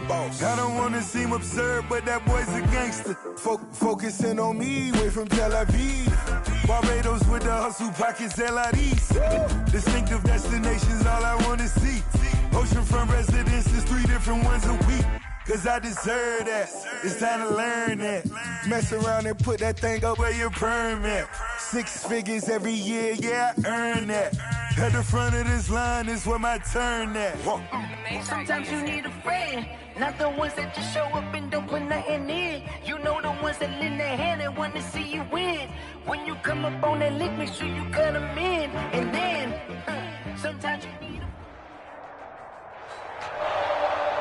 boss. I don't wanna seem absurd, but that boy's a gangster. Focusing on me, way from Tel Aviv. Barbados with the hustle, pockets LIDs. Distinctive destinations, all I wanna see. Oceanfront residences, 3 different ones a week. Cause I deserve that, it's time to learn that. Mess around and put that thing up where your permit. 6 figures every year, yeah, I earn that. At the front of this line is where my turn at. Sometimes you need a friend, not the ones that just show up and don't put nothing in. You know the ones that lend their hand and want to see you win. When you come up on that lick, make sure you cut them in. And then, sometimes you need a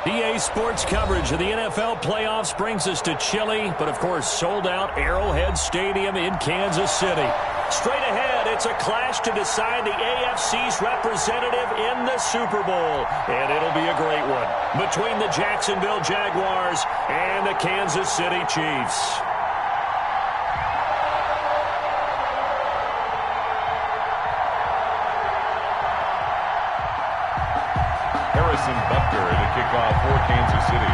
EA Sports coverage of the NFL playoffs brings us to Chile, but of course sold out Arrowhead Stadium in Kansas City. Straight ahead, it's a clash to decide the AFC's representative in the Super Bowl, and it'll be a great one between the Jacksonville Jaguars and the Kansas City Chiefs. Butker in a kickoff for Kansas City.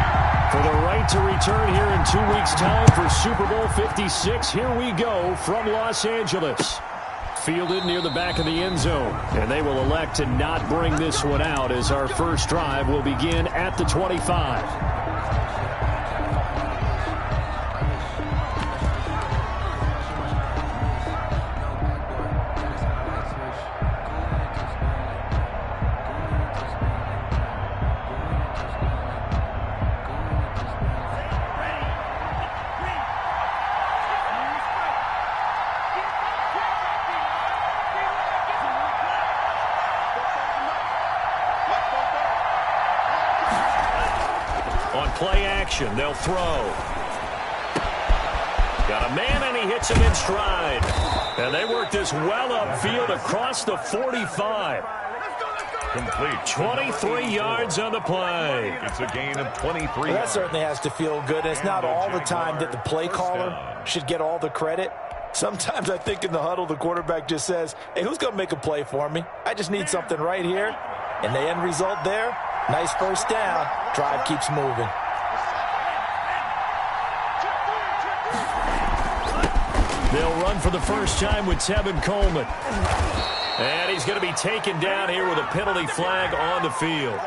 For the right to return here in 2 weeks' time for Super Bowl 56, here we go from Los Angeles. Fielded near the back of the end zone, and they will elect to not bring this one out as our first drive will begin at the 25. Play action, they'll throw. Got a man, and he hits him in stride. And they work this well upfield across the 45. Complete. 23 yards on the play. It's a gain of 23. Well, that certainly has to feel good. It's not all the time that the play caller should get all the credit. Sometimes I think in the huddle, the quarterback just says, hey, who's going to make a play for me? I just need something right here. And the end result there, nice first down. Drive keeps moving. They'll run for the first time with Tevin Coleman. And he's going to be taken down here with a penalty flag on the field.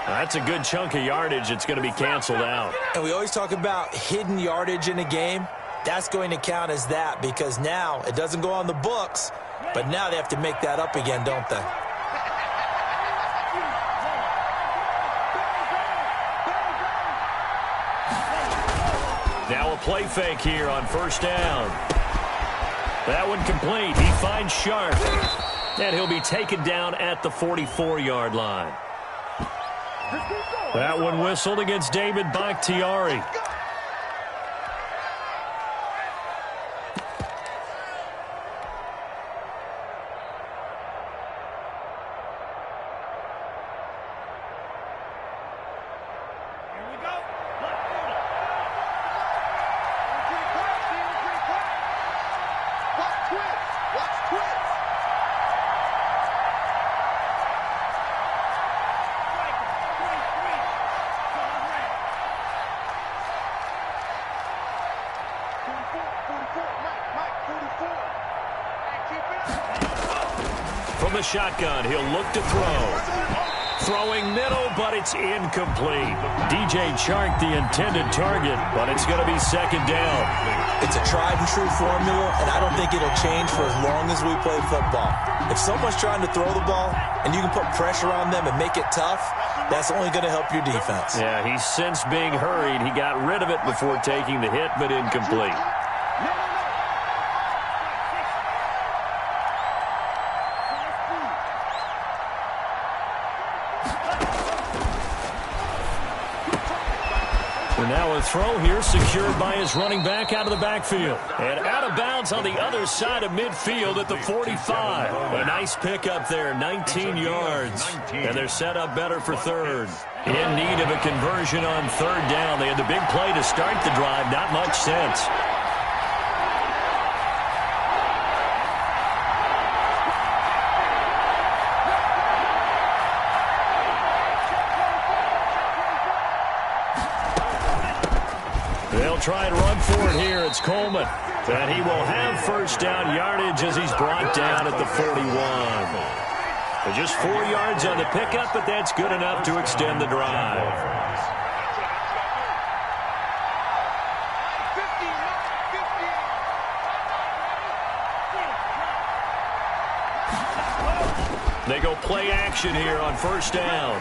That's a good chunk of yardage. It's going to be canceled out. And we always talk about hidden yardage in a game. That's going to count as that because now it doesn't go on the books, but now they have to make that up again, don't they? Now a play fake here on first down. That one complete. He finds Sharp. And he'll be taken down at the 44-yard line. That one whistled against David Bakhtiari. From the shotgun, he'll look to throw. Throwing middle, but it's incomplete. DJ Chark, the intended target, but it's going to be second down. It's a tried-and-true formula, and I don't think it'll change for as long as we play football. If someone's trying to throw the ball, and you can put pressure on them and make it tough, that's only going to help your defense. Yeah, he's since being hurried. He got rid of it before taking the hit, but incomplete. Now a throw here secured by his running back out of the backfield. And out of bounds on the other side of midfield at the 45. A nice pickup there, 19 yards. And they're set up better for third. In need of a conversion on third down. They had the big play to start the drive. Not much sense. They'll try and run for it here. It's Coleman. And he will have first down yardage as he's brought down at the 41. So just 4 yards on the pickup, but that's good enough to extend the drive. They go play action here on first down.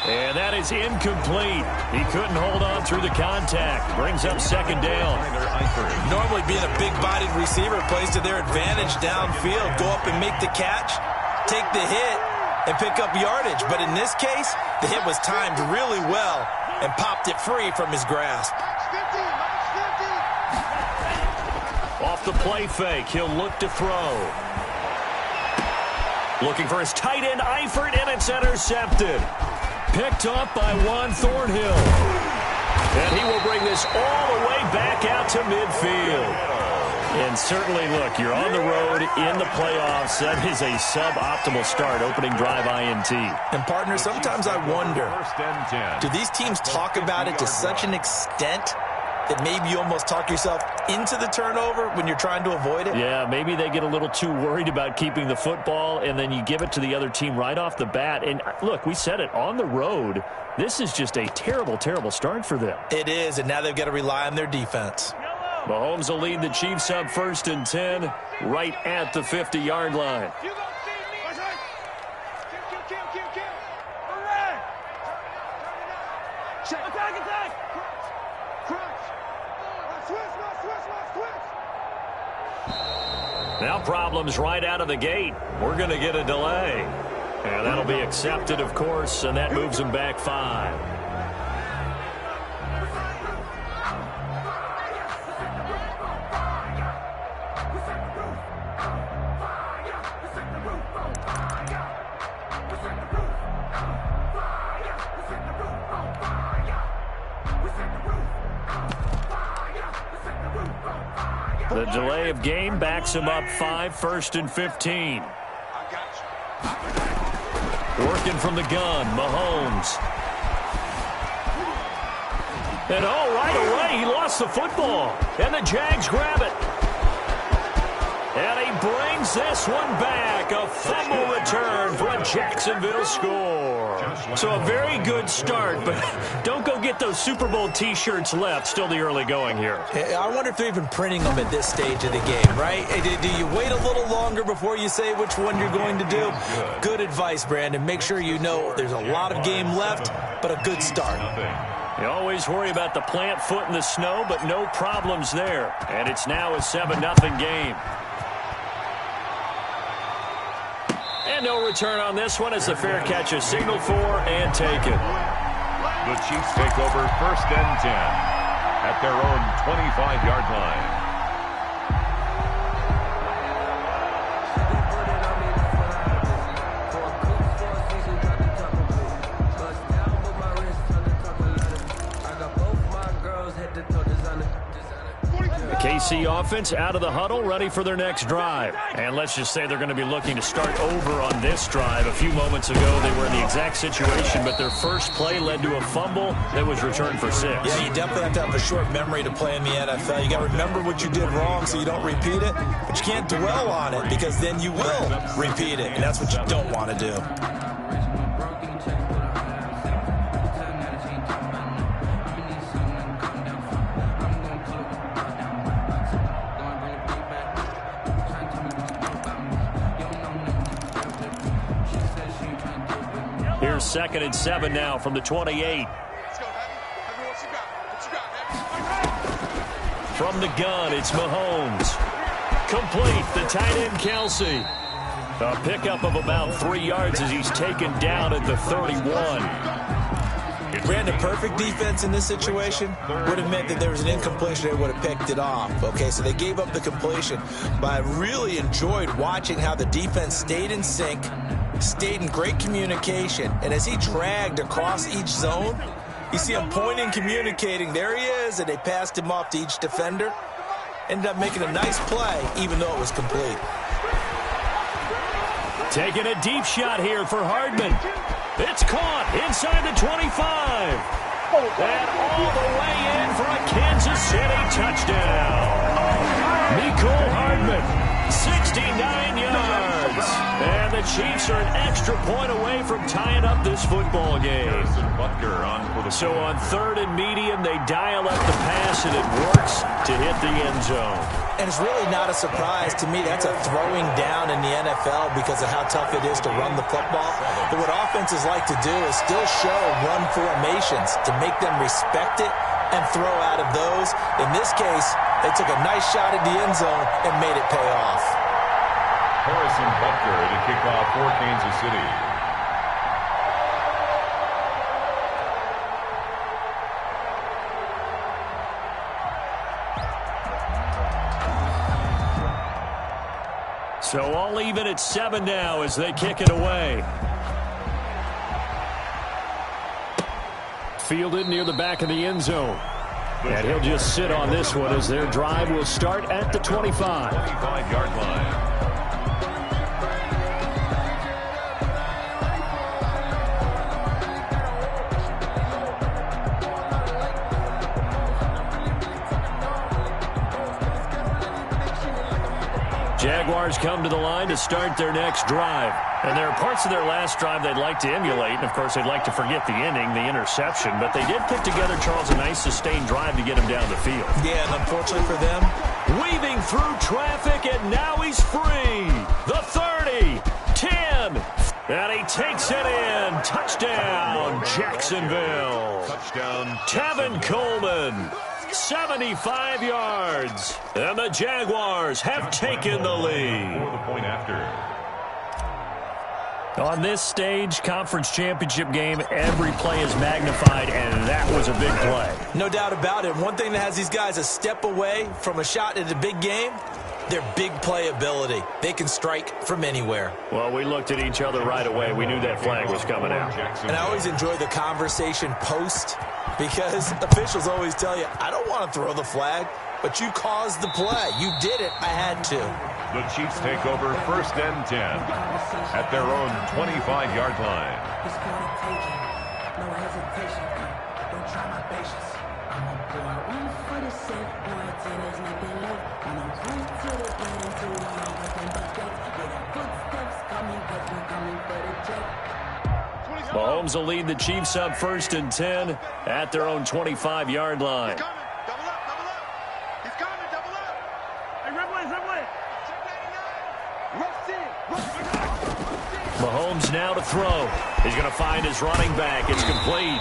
And that is incomplete. He couldn't hold on through the contact. Brings up second down. Normally being a big-bodied receiver plays to their advantage downfield. Go up and make the catch, take the hit, and pick up yardage. But in this case, the hit was timed really well and popped it free from his grasp. Off the play fake, he'll look to throw. Looking for his tight end, Eifert, and it's intercepted. Picked up by Juan Thornhill. And he will bring this all the way back out to midfield. And certainly, look, you're on the road in the playoffs. That is a suboptimal start, opening drive INT. And, partner, sometimes I wonder, do these teams talk about it to such an extent that maybe you almost talk yourself into the turnover when you're trying to avoid it? Yeah, maybe they get a little too worried about keeping the football, and then you give it to the other team right off the bat. And, look, we said it, on the road, this is just a terrible, terrible start for them. It is, and now they've got to rely on their defense. Mahomes will lead the Chiefs up 1st and 10, right at the 50-yard line. Now problems right out of the gate. We're going to get a delay. And that'll be accepted, of course, and that moves them back 5. The delay of game backs him up 5, 1st and 15. Working from the gun, Mahomes. And right away, he lost the football. And the Jags grab it. And he brings this one back. A fumble return for a Jacksonville score. So a very good start, but don't go get those Super Bowl T-shirts left. Still the early going here. I wonder if they're even printing them at this stage of the game, right? Do you wait a little longer before you say which one you're going to do? Good advice, Brandon. Make sure you know there's a lot of game left, but a good start. You always worry about the plant foot in the snow, but no problems there. And it's now a 7-0 game. And no return on this one as the fair catch is signaled for and taken. The Chiefs take over 1st and 10 at their own 25-yard line. KC offense out of the huddle, ready for their next drive. And let's just say they're going to be looking to start over on this drive. A few moments ago, they were in the exact situation, but their first play led to a fumble that was returned for 6. Yeah, you definitely have to have a short memory to play in the NFL. You got to remember what you did wrong so you don't repeat it, but you can't dwell on it because then you will repeat it, and that's what you don't want to do. Here's 2nd and 7 now from the 28. From the gun, it's Mahomes. Complete, the tight end, Kelsey. A pickup of about 3 yards as he's taken down at the 31. Brandon, perfect defense in this situation would have meant that there was an incompletion. They would have picked it off. Okay, so they gave up the completion. But I really enjoyed watching how the defense stayed in sync, stayed in great communication. And as he dragged across each zone, you see him pointing, communicating. There he is, and they passed him off to each defender. Ended up making a nice play, even though it was complete. Taking a deep shot here for Hardman. It's caught inside the 25. And all the way in for a Kansas City touchdown. Mecole Hardman, 69 yards. And the Chiefs are an extra point away from tying up this football game. So on 3rd and medium, they dial up the pass, and it works to hit the end zone. And it's really not a surprise to me. That's a throwing down in the NFL because of how tough it is to run the football. But what offenses like to do is still show run formations to make them respect it and throw out of those. In this case, they took a nice shot at the end zone and made it pay off. Harrison Butker to kick off for Kansas City. So all even at 7 now as they kick it away. Fielded near the back of the end zone. And he'll just sit on this one as their drive will start at the 25. 25-yard line. Jaguars come to the line to start their next drive. And there are parts of their last drive they'd like to emulate. And, of course, they'd like to forget the inning, the interception. But they did put together, Charles, a nice sustained drive to get him down the field. Yeah, and unfortunately for them, weaving through traffic, and now he's free. The 30, 10, and he takes it in. Touchdown, Jacksonville. Touchdown, Tevin Coleman. 75 yards. And the Jaguars have taken the lead. For the point after. On this stage, conference championship game, every play is magnified, and that was a big play. No doubt about it. One thing that has these guys a step away from a shot at a big game, their big play ability. They can strike from anywhere. Well, we looked at each other right away. We knew that flag was coming out. And I always enjoy the conversation post because officials always tell you, I don't want to throw the flag, but you caused the play. You did it. I had to. The Chiefs take over 1st and 10 at their own 25-yard line. No hesitation. Don't try my patience. I'm a boy. One for the set, boy. There's nothing left. I'm a run to the right into the long open buckets. With the footsteps coming, cause we're coming for the jet. Mahomes will lead the Chiefs up 1st and 10 at their own 25-yard line. He's coming. Double up. Double up. He's coming. Double up. Hey, red one. Red one. Mahomes now to throw. He's going to find his running back. It's complete.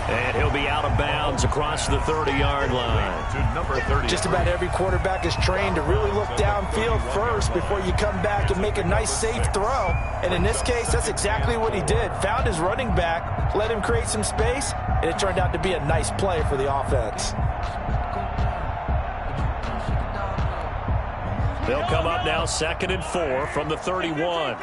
And he'll be out of bounds across the 30-yard line. To number 30. Just about every quarterback is trained to really look downfield first before you come back and make a nice, safe throw. And in this case, that's exactly what he did. Found his running back, let him create some space, and it turned out to be a nice play for the offense. They'll come up now 2nd and 4 from the 31.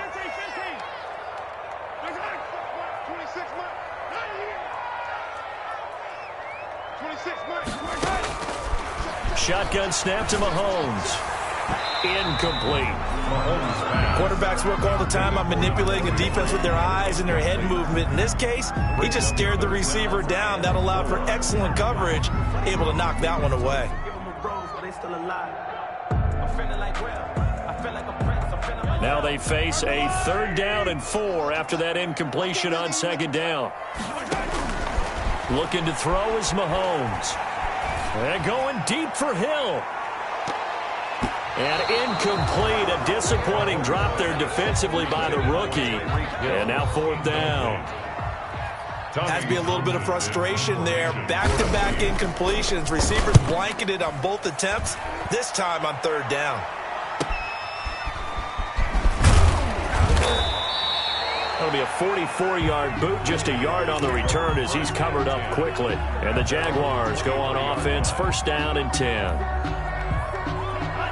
Shotgun snap to Mahomes. Incomplete. Quarterbacks work all the time on manipulating the defense with their eyes and their head movement. In this case, he just stared the receiver down. That allowed for excellent coverage, able to knock that one away. Now they face a 3rd down and 4 after that incompletion on 2nd down. Looking to throw is Mahomes. And going deep for Hill. And incomplete. A disappointing drop there defensively by the rookie. And now 4th down. Has to be a little bit of frustration there. Back-to-back incompletions. Receivers blanketed on both attempts, this time on 3rd down. That'll be a 44-yard boot, just a yard on the return as he's covered up quickly. And the Jaguars go on offense, 1st down and 10.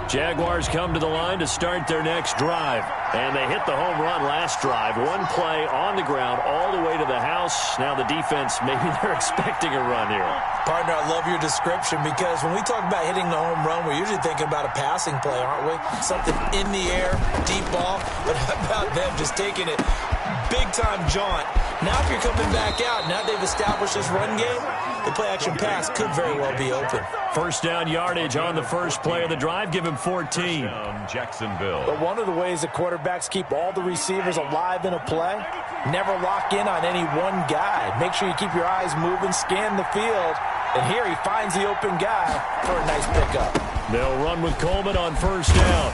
Jaguars come to the line to start their next drive. And they hit the home run last drive. One play on the ground all the way to the house. Now the defense, maybe they're expecting a run here. Partner, I love your description because when we talk about hitting the home run, we're usually thinking about a passing play, aren't we? Something in the air, deep ball. But how about them just taking it big-time jaunt. Now if you're coming back out, now they've established this run game, the play-action pass could very well be open. First down yardage on the first play of the drive. Give him 14. Jacksonville. But one of the ways that quarterbacks keep all the receivers alive in a play, never lock in on any one guy. Make sure you keep your eyes moving, scan the field, and here he finds the open guy for a nice pickup. They'll run with Coleman on first down.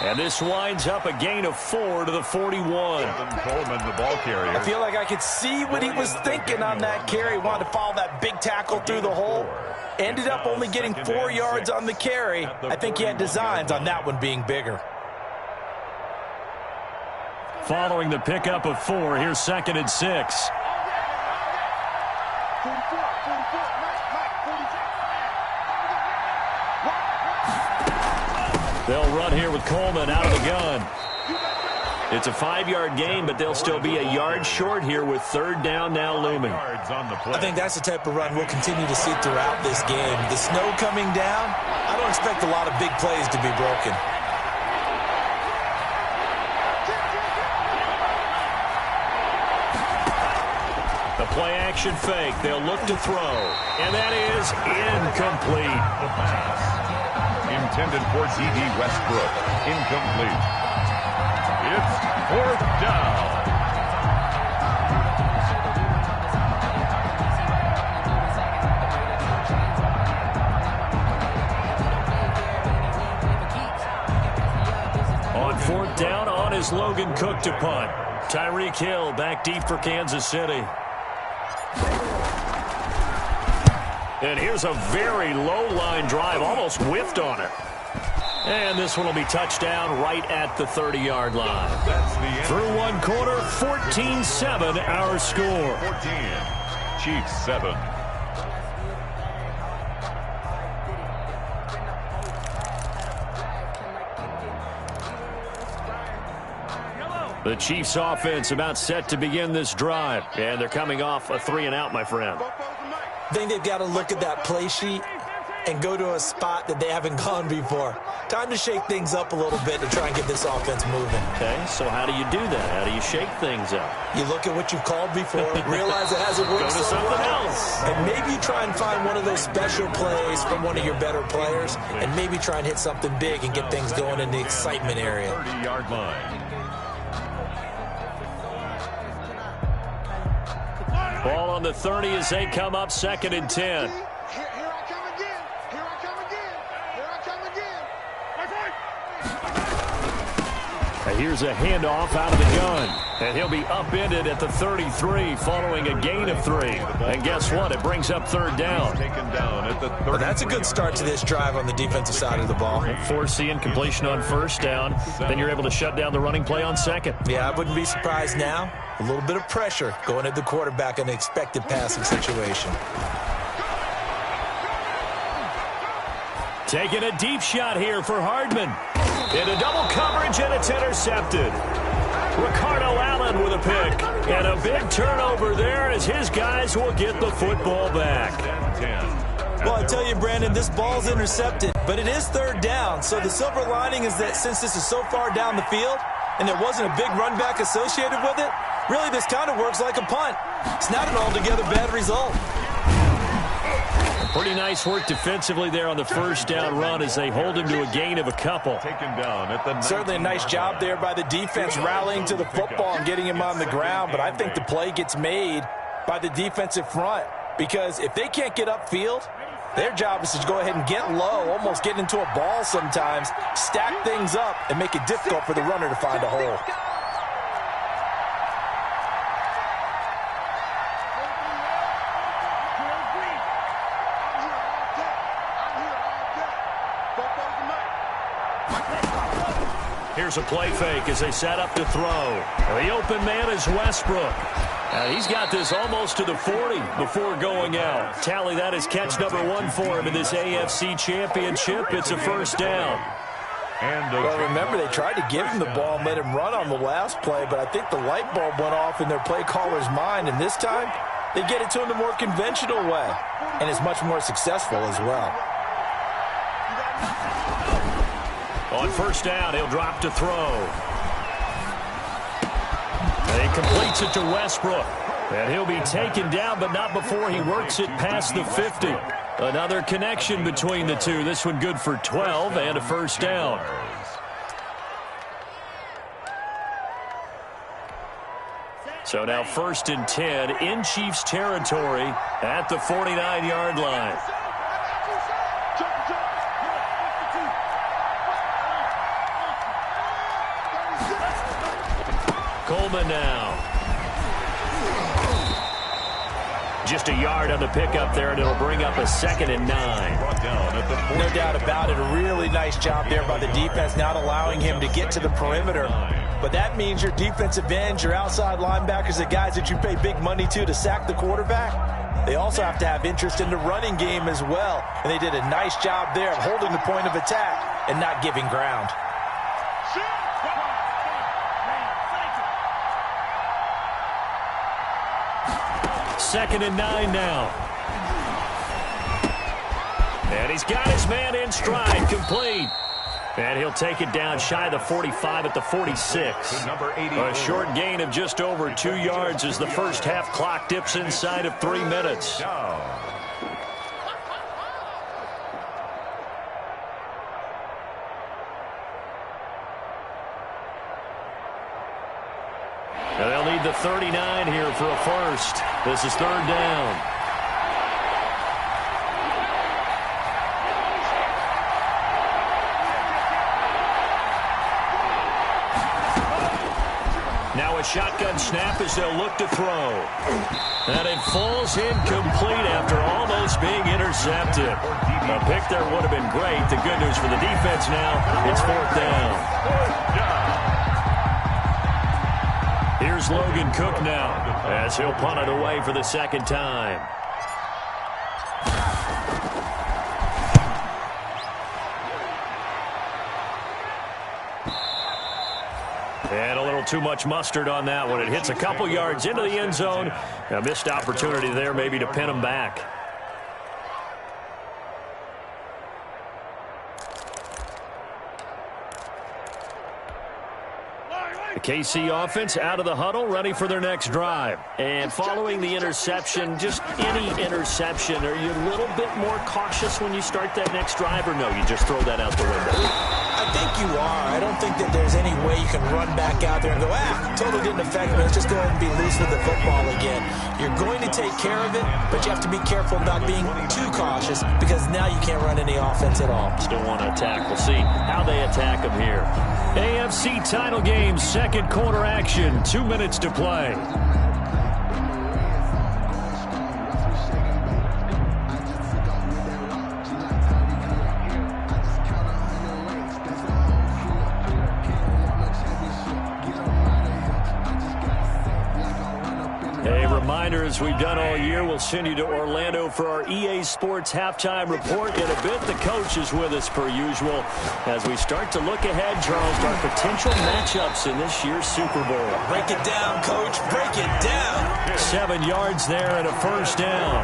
And this winds up a gain of 4 to the 41. Coleman, the ball carrier. I feel like I could see what he was thinking on that carry. Wanted to follow that big tackle through the hole. Ended up only getting 4 yards on the carry. I think he had designs on that one being bigger. Following the pickup of 4, here's 2nd and 6. They'll run here with Coleman out of the gun. It's a 5-yard gain, but they'll still be a yard short here with 3rd down now looming. I think that's the type of run we'll continue to see throughout this game. The snow coming down, I don't expect a lot of big plays to be broken. The play-action fake. They'll look to throw. And that is incomplete. The pass. Intended for D.D. Westbrook. Incomplete. It's 4th down. On 4th down, on is Logan Cook to punt. Tyreek Hill back deep for Kansas City. And here's a very low-line drive, almost whiffed on it. And this one will be touchdown right at the 30-yard line. Through one quarter, 14-7 our score. 14, Chiefs 7. The Chiefs offense about set to begin this drive. And they're coming off a 3-and-out, my friend. I think they've got to look at that play sheet and go to a spot that they haven't gone before. Time to shake things up a little bit to try and get this offense moving. Okay, so how do you do that? How do you shake things up? You look at what you've called before, realize it hasn't worked Go to so something well, else. and maybe you try and find one of those special plays from one of your better players, and maybe try and hit something big and get things going in the excitement area. 30-yard line. Ball on the 30 as they come up 2nd and 10. And here's a handoff out of the gun. And he'll be upended at the 33 following a gain of 3. And guess what? It brings up 3rd down. Taken down at the 33. Well, that's a good start to this drive on the defensive side of the ball. Force the incompletion on 1st down. Then you're able to shut down the running play on 2nd. Yeah, I wouldn't be surprised now. A little bit of pressure going at the quarterback in an expected passing situation. Taking a deep shot here for Hardman. Into double coverage, and it's intercepted. Ricardo Allen with a pick. And a big turnover there as his guys will get the football back. Well, I tell you, Brandon, this ball's intercepted, but it is 3rd down. So the silver lining is that since this is so far down the field and there wasn't a big run back associated with it, really this kind of works like a punt. It's not an altogether bad result. Pretty nice work defensively there on the 1st down run as they hold him to a gain of a couple. Taken down at the Certainly a nice job there by the defense rallying to the football and getting him on the ground, but I think the play gets made by the defensive front because if they can't get upfield, their job is to go ahead and get low, almost get into a ball sometimes, stack things up, and make it difficult for the runner to find a hole. Here's a play fake as they set up to throw. The open man is Westbrook. He's got this almost to the 40 before going out. Tally that as catch number 1 for him in this AFC Championship. It's a 1st down. Well, remember, they tried to give him the ball and let him run on the last play, but I think the light bulb went off in their play caller's mind, and this time they get it to him the more conventional way, and it's much more successful as well. On 1st down, he'll drop to throw. He completes it to Westbrook. And he'll be taken down, but not before he works it past the 50. Another connection between the two. This one good for 12 and a first down. So now 1st and 10 in Chiefs territory at the 49-yard line. Coleman now. Just a yard on the pickup there, and it'll bring up a 2nd and 9. No doubt about it. A really nice job there by the defense, not allowing him to get to the perimeter. But that means your defensive ends, your outside linebackers, the guys that you pay big money to sack the quarterback, they also have to have interest in the running game as well. And they did a nice job there of holding the point of attack and not giving ground. 2nd and 9 now. And he's got his man in stride, complete. And he'll take it down shy of the 45 at the 46. A short gain of just over 2 yards as the first half clock dips inside of 3 minutes. And they'll need the 39 here for a first. This is 3rd down. Now a shotgun snap as they'll look to throw. And it falls incomplete after almost being intercepted. A pick there would have been great. The good news for the defense now, it's 4th down. Here's Logan Cook now as he'll punt it away for the 2nd time. And a little too much mustard on that one. It hits a couple yards into the end zone. A missed opportunity there maybe to pin him back. The KC offense out of the huddle, ready for their next drive. And following the interception, just any interception, are you a little bit more cautious when you start that next drive, or no, you just throw that out the window? I think you are. I don't think that there's any way you can run back out there and go, totally didn't affect me. Let's just go ahead and be loose with the football again. You're going to take care of it, but you have to be careful about being too cautious because now you can't run any offense at all. Still want to attack. We'll see how they attack them here. AFC title game, 2nd quarter action, 2 minutes to play. As we've done all year, we'll send you to Orlando for our EA Sports halftime report. In a bit, the coach is with us per usual as we start to look ahead, Charles, to our potential matchups in this year's Super Bowl. Break it down, Coach. Break it down. 7 yards there and a first down.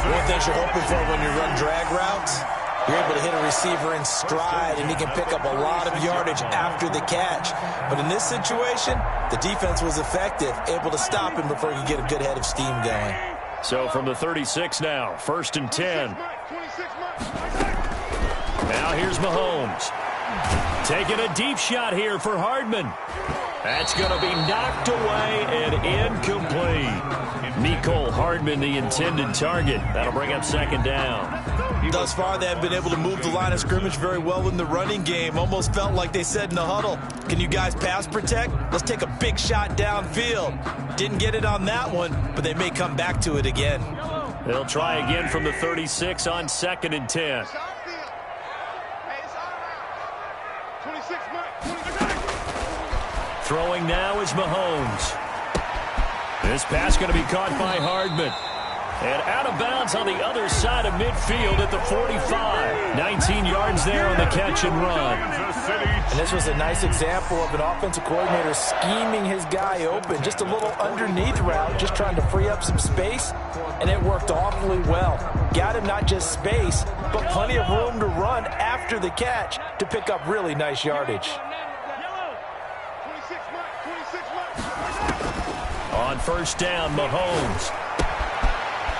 One thing you're hoping for when you run drag routes, you're able to hit a receiver in stride, and he can pick up a lot of yardage after the catch. But in this situation, the defense was effective, able to stop him before he could get a good head of steam going. So from the 36 now, 1st and 10. Now here's Mahomes. Taking a deep shot here for Hardman. That's going to be knocked away and incomplete. Mecole Hardman, the intended target. That'll bring up 2nd down. Thus far, they have been able to move the line of scrimmage very well in the running game. Almost felt like they said in the huddle, can you guys pass protect? Let's take a big shot downfield. Didn't get it on that one, but they may come back to it again. They'll try again from the 36 on 2nd and 10. Throwing now is Mahomes. This pass going to be caught by Hardman. And out of bounds on the other side of midfield at the 45. 19 yards there on the catch and run. And this was a nice example of an offensive coordinator scheming his guy open. Just a little underneath route, just trying to free up some space. And it worked awfully well. Got him not just space, but plenty of room to run after the catch to pick up really nice yardage. On first down, Mahomes.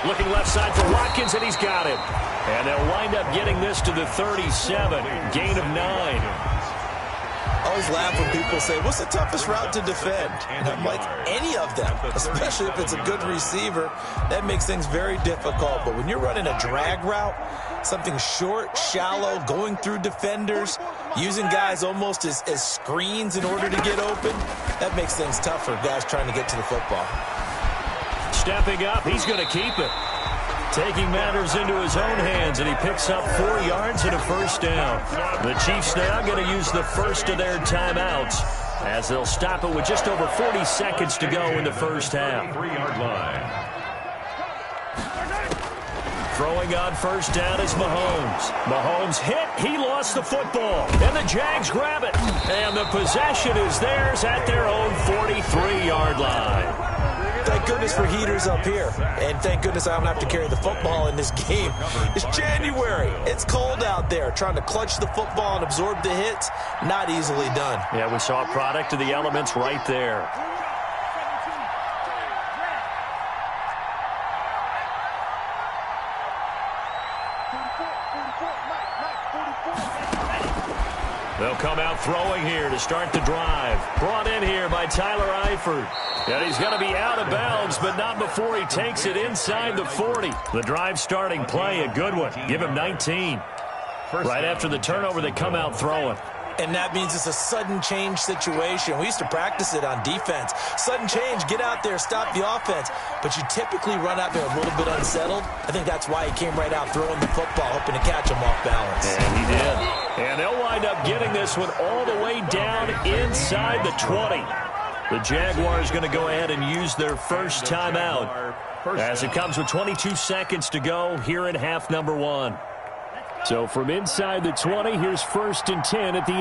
Looking left side for Watkins, and he's got him. And they'll wind up getting this to the 37. Gain of 9. I always laugh when people say, what's the toughest route to defend? And I'm like, any of them, especially if it's a good receiver. That makes things very difficult. But when you're running a drag route, something short, shallow, going through defenders, using guys almost as screens in order to get open, that makes things tough for guys trying to get to the football. Stepping up, he's going to keep it. Taking matters into his own hands, and he picks up 4 yards and a first down. The Chiefs now going to use the first of their timeouts as they'll stop it with just over 40 seconds to go in the first half. 3-yard line. Throwing on first down is Mahomes. Mahomes hit. He lost the football. And the Jags grab it. And the possession is theirs at their own 43-yard line. Thank goodness for heaters up here. And thank goodness I don't have to carry the football in this game. It's January. It's cold out there. Trying to clutch the football and absorb the hits, not easily done. Yeah, we saw a product of the elements right there. They'll come out throwing here to start the drive. Brought in here by Tyler Eifert. And he's going to be out of bounds, but not before he takes it inside the 40. The drive starting play, a good one. Give him 19. Right after the turnover, they come out throwing. And that means it's a sudden change situation. We used to practice it on defense. Sudden change, get out there, stop the offense. But you typically run out there a little bit unsettled. I think that's why he came right out throwing the football, hoping to catch him off balance. And he did. And they'll wind up getting this one all the way down inside the 20. The Jaguars going to go ahead and use their first timeout as it comes with 22 seconds to go here in half number 1. So from inside the 20, here's 1st and 10 at the 18.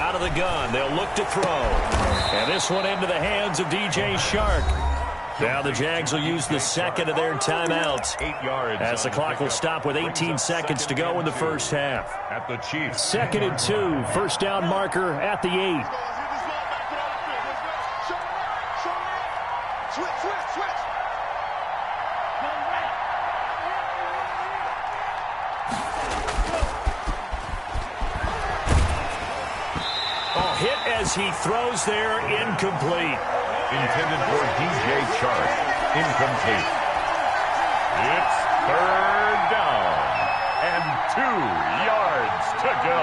Out of the gun, they'll look to throw. And this one into the hands of DJ Shark. Now the Jags will use the second of their timeouts 8 yards as the clock will stop with 18 seconds to go in the first half. At the Chiefs. 2nd and 2, first down marker at the 8. Oh, hit as he throws there, incomplete. Intended for DJ Chark. Incomplete. It's 3rd down. And 2 yards to go.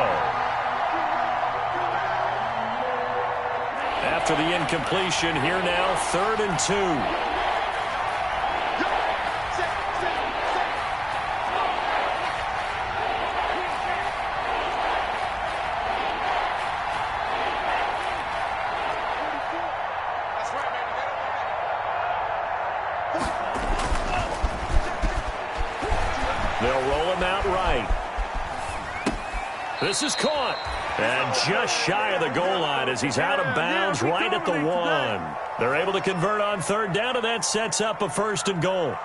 After the incompletion, here now, 3rd and 2. They'll roll him out right. This is caught. And just shy of the goal line as he's out of bounds right at the 1. They're able to convert on 3rd down, and that sets up a 1st and goal.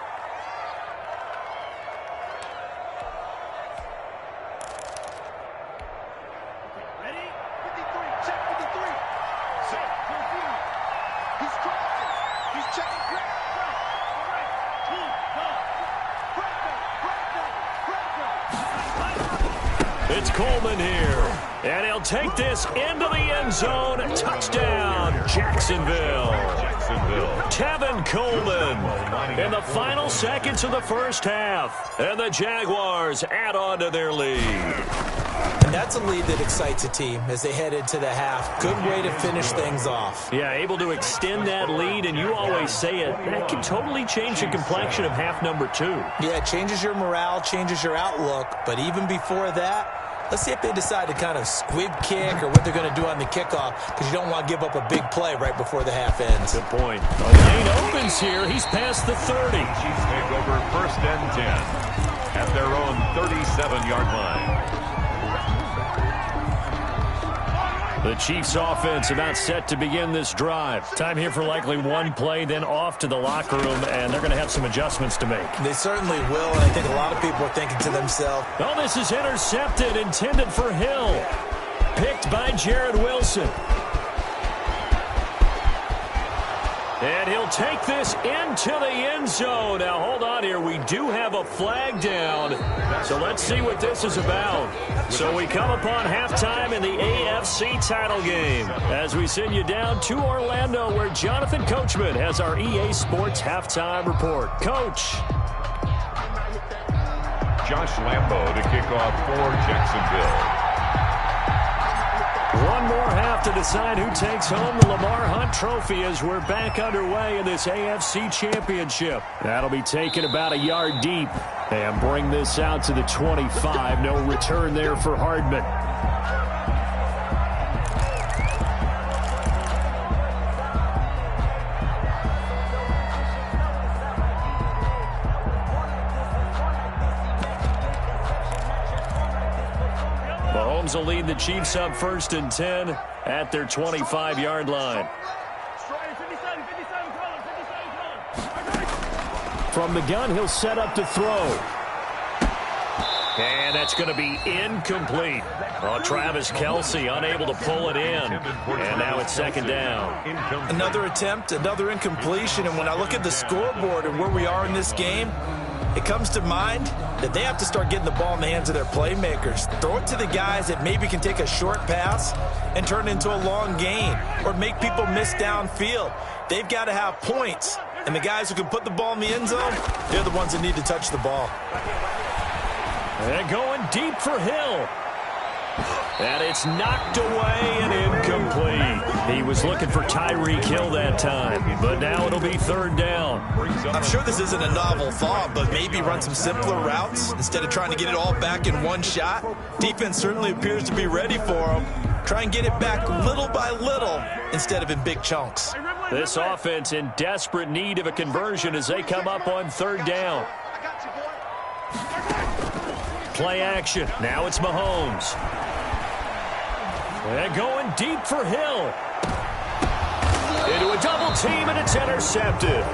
It's Coleman here, and he'll take this into the end zone. Touchdown, Jacksonville. Tevin Coleman in the final seconds of the first half, and the Jaguars add on to their lead. And that's a lead that excites a team as they head into the half. Good way to finish things off. Yeah, able to extend that lead, and you always say it, that can totally change the complexion of half number 2. Yeah, it changes your morale, changes your outlook, but even before that, let's see if they decide to kind of squib kick or what they're going to do on the kickoff, because you don't want to give up a big play right before the half ends. Good point. A lane opens here. He's past the 30. Chiefs take over 1st and 10 at their own 37-yard line. The Chiefs offense about set to begin this drive. Time here for likely one play, then off to the locker room, and they're going to have some adjustments to make. They certainly will, and I think a lot of people are thinking to themselves, oh, this is intercepted, intended for Hill. Picked by Jared Wilson. And he'll take this into the end zone. Now, hold on here. We do have a flag down. So let's see what this is about. So we come upon halftime in the AFC title game as we send you down to Orlando where Jonathan Coachman has our EA Sports halftime report. Coach. Josh Lambo to kick off for Jacksonville. One more half to decide who takes home the Lamar Hunt Trophy as we're back underway in this AFC Championship. That'll be taken about a yard deep and bring this out to the 25. No return there for Hardman. Mahomes will lead the Chiefs up 1st and 10 at their 25-yard line. From the gun, he'll set up to throw. And that's going to be incomplete. Oh, Travis Kelce unable to pull it in. And now it's 2nd down. Another attempt, another incompletion. And when I look at the scoreboard and where we are in this game, it comes to mind that they have to start getting the ball in the hands of their playmakers. Throw it to the guys that maybe can take a short pass and turn it into a long gain or make people miss downfield. They've got to have points. And the guys who can put the ball in the end zone, they're the ones that need to touch the ball. And going deep for Hill. And it's knocked away and incomplete. He was looking for Tyreek Hill that time, but now it'll be 3rd down. I'm sure this isn't a novel thought, but maybe run some simpler routes instead of trying to get it all back in one shot. Defense certainly appears to be ready for him. Try and get it back little by little instead of in big chunks. This offense in desperate need of a conversion as they come up on 3rd down. Play action. Now it's Mahomes. And going deep for Hill. Into a double team, and it's intercepted.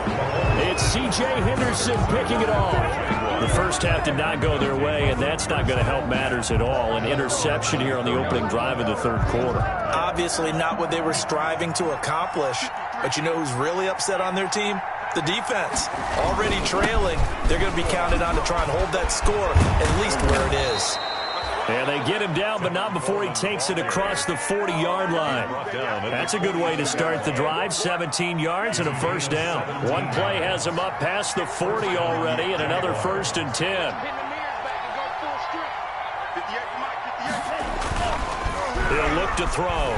It's C.J. Henderson picking it off. The first half did not go their way, and that's not going to help matters at all. An interception here on the opening drive of the 3rd quarter. Obviously not what they were striving to accomplish. But you know who's really upset on their team? The defense. Already trailing. They're going to be counted on to try and hold that score at least where it is. And they get him down, but not before he takes it across the 40-yard line. That's a good way to start the drive. 17 yards and a 1st down. One play has him up past the 40 already, and another 1st and 10. He'll look to throw.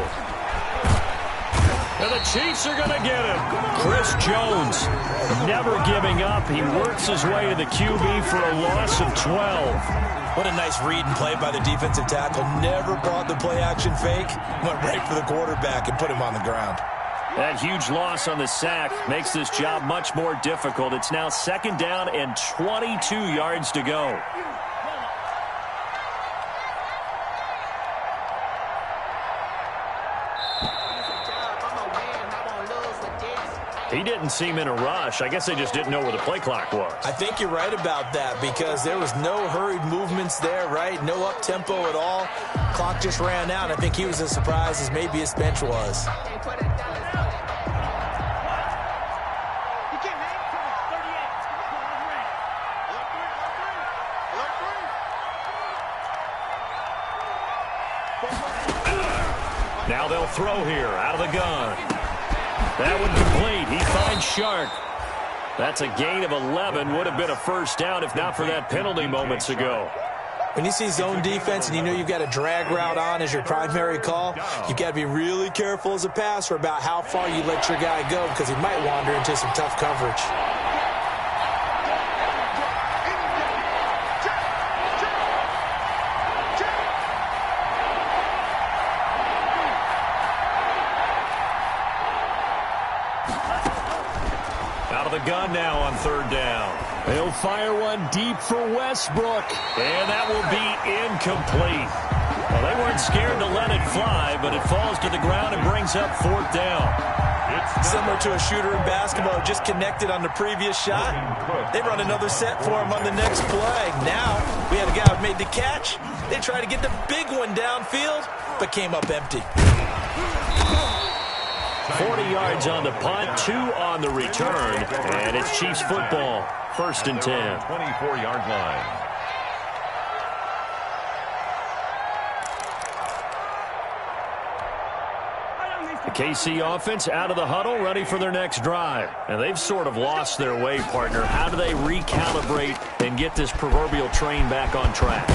And the Chiefs are going to get him. Chris Jones never giving up. He works his way to the QB for a loss of 12. What a nice read and play by the defensive tackle. Never brought the play-action fake. Went right for the quarterback and put him on the ground. That huge loss on the sack makes this job much more difficult. It's now 2nd down and 22 yards to go. He didn't seem in a rush. I guess they just didn't know where the play clock was. I think you're right about that because there was no hurried movements there, right? No up-tempo at all. Clock just ran out. I think he was as surprised as maybe his bench was. Now they'll throw here out of the gun. That one complete. He finds Shark. That's a gain of 11. Would have been a 1st down if not for that penalty moments ago. When you see zone defense and you know you've got a drag route on as your primary call, you've got to be really careful as a passer about how far you let your guy go because he might wander into some tough coverage. The gun now on 3rd down. He'll fire one deep for Westbrook, and that will be incomplete. Well, they weren't scared to let it fly, but it falls to the ground and brings up 4th down. Similar to a shooter in basketball, just connected on the previous shot. They run another set for him on the next play. Now, we had a guy who made the catch. They tried to get the big one downfield, but came up empty. 40 yards on the punt, 2 on the return, and it's Chiefs football, 1st and 10. 24-yard line. The KC offense out of the huddle, ready for their next drive. And they've sort of lost their way, partner. How do they recalibrate and get this proverbial train back on track?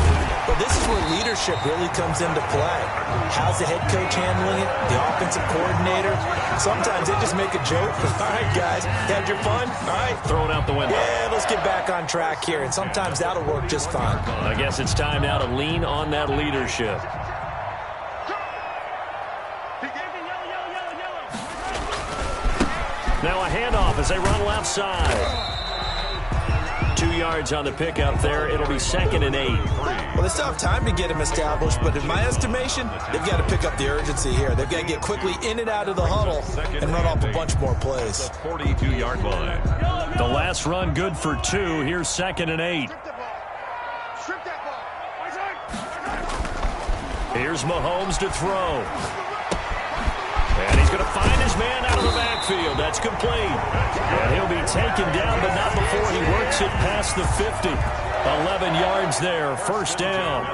Well, this is where leadership really comes into play. How's the head coach handling it? The offensive coordinator? Sometimes they just make a joke. All right, guys, had your fun? All right. Throw it out the window. Yeah, let's get back on track here. And sometimes that'll work just fine. I guess it's time now to lean on that leadership. Now a handoff as they run left side. 2 yards on the pickup there. It'll be 2nd and 8. Well, they still have time to get him established, but in my estimation, they've got to pick up the urgency here. They've got to get quickly in and out of the huddle and run off a bunch more plays. 42-yard line. The last run good for 2. Here's 2nd and 8. Here's Mahomes to throw. And he's going to find his man out of the backfield. That's complete. And he'll be taken down, but not before he works it past the 50. 11 yards there, 1st down.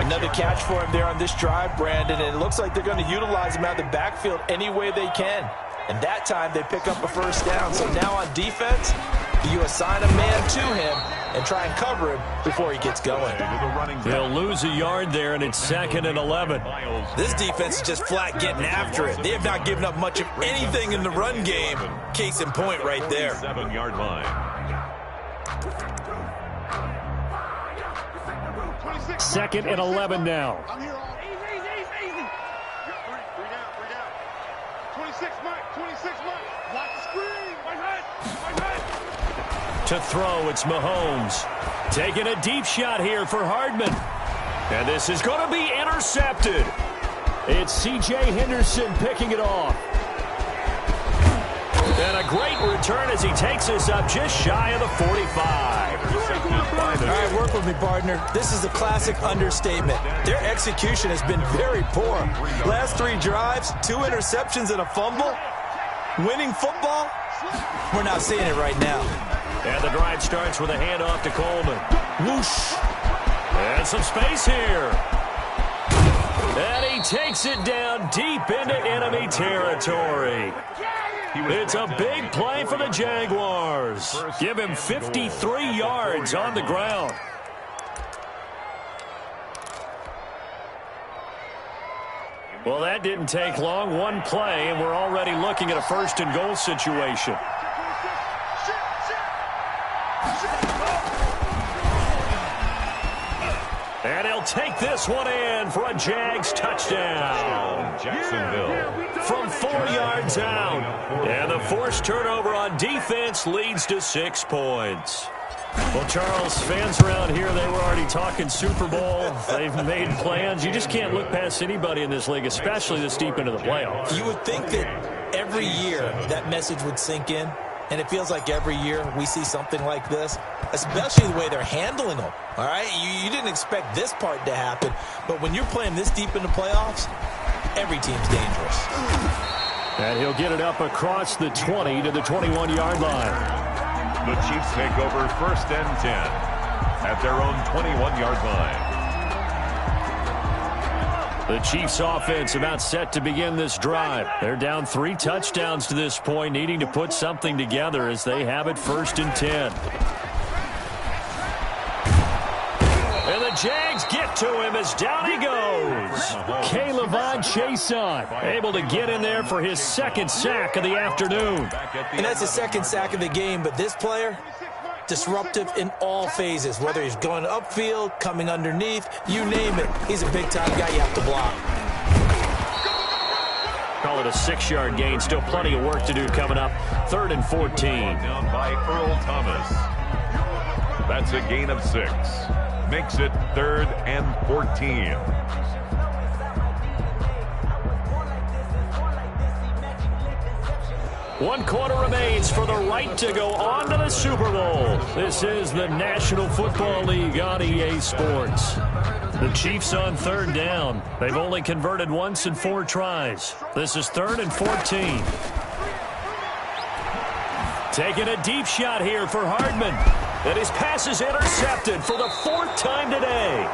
Another catch for him there on this drive, Brandon, and it looks like they're going to utilize him out of the backfield any way they can. And that time they pick up a 1st down. So now on defense, you assign a man to him and try and cover him before he gets going. They'll lose a yard there, and it's 2nd and 11. This defense is just flat getting after it. They have not given up much of anything in the run game. Case in point right there. 7-yard line. 2nd and 11 now. Easy. 3 down. 26 Mike. Block the screen. To throw, it's Mahomes. Taking a deep shot here for Hardman. And this is going to be intercepted. It's C.J. Henderson picking it off. And a great return as he takes us up just shy of the 45. All right, work with me, partner. This is a classic understatement. Their execution has been very poor. Last 3 drives, 2 interceptions and a fumble. Winning football? We're not seeing it right now. And the drive starts with a handoff to Coleman. Whoosh. And some space here. And he takes it down deep into enemy territory. It's a big play for the Jaguars. Give him 53 yards on the ground. Well, that didn't take long. 1 play, and we're already looking at a 1st and goal situation. And he'll take this one in for a Jags touchdown. Jacksonville. From 4 yards out. And the forced turnover on defense leads to 6 points. Well, Charles, fans around here, they were already talking Super Bowl. They've made plans. You just can't look past anybody in this league, especially this deep into the playoffs. You would think that every year that message would sink in. And it feels like every year we see something like this, especially the way they're handling them. All right, you didn't expect this part to happen, but when you're playing this deep in the playoffs, every team's dangerous. And he'll get it up across the 20 to the 21-yard line. The Chiefs take over 1st and 10 at their own 21-yard line. The Chiefs offense about set to begin this drive. They're down 3 touchdowns to this point, needing to put something together as they have it 1st and 10. And the Jags get to him as down he goes. K'Lavon Chaisson able to get in there for his 2nd sack of the afternoon. And that's his 2nd sack of the game, but this player, disruptive in all phases, whether he's going upfield, coming underneath, you name it. He's a big-time guy you have to block. Call it a 6-yard gain. Still plenty of work to do coming up. 3rd and 14. Down by Earl Thomas. That's a gain of 6. Makes it 3rd and 14. 1 quarter remains for the right to go on to the Super Bowl. This is the National Football League on EA Sports. The Chiefs on 3rd down. They've only converted once in 4 tries. This is 3rd and 14. Taking a deep shot here for Hardman. And his pass is intercepted for the 4th time today.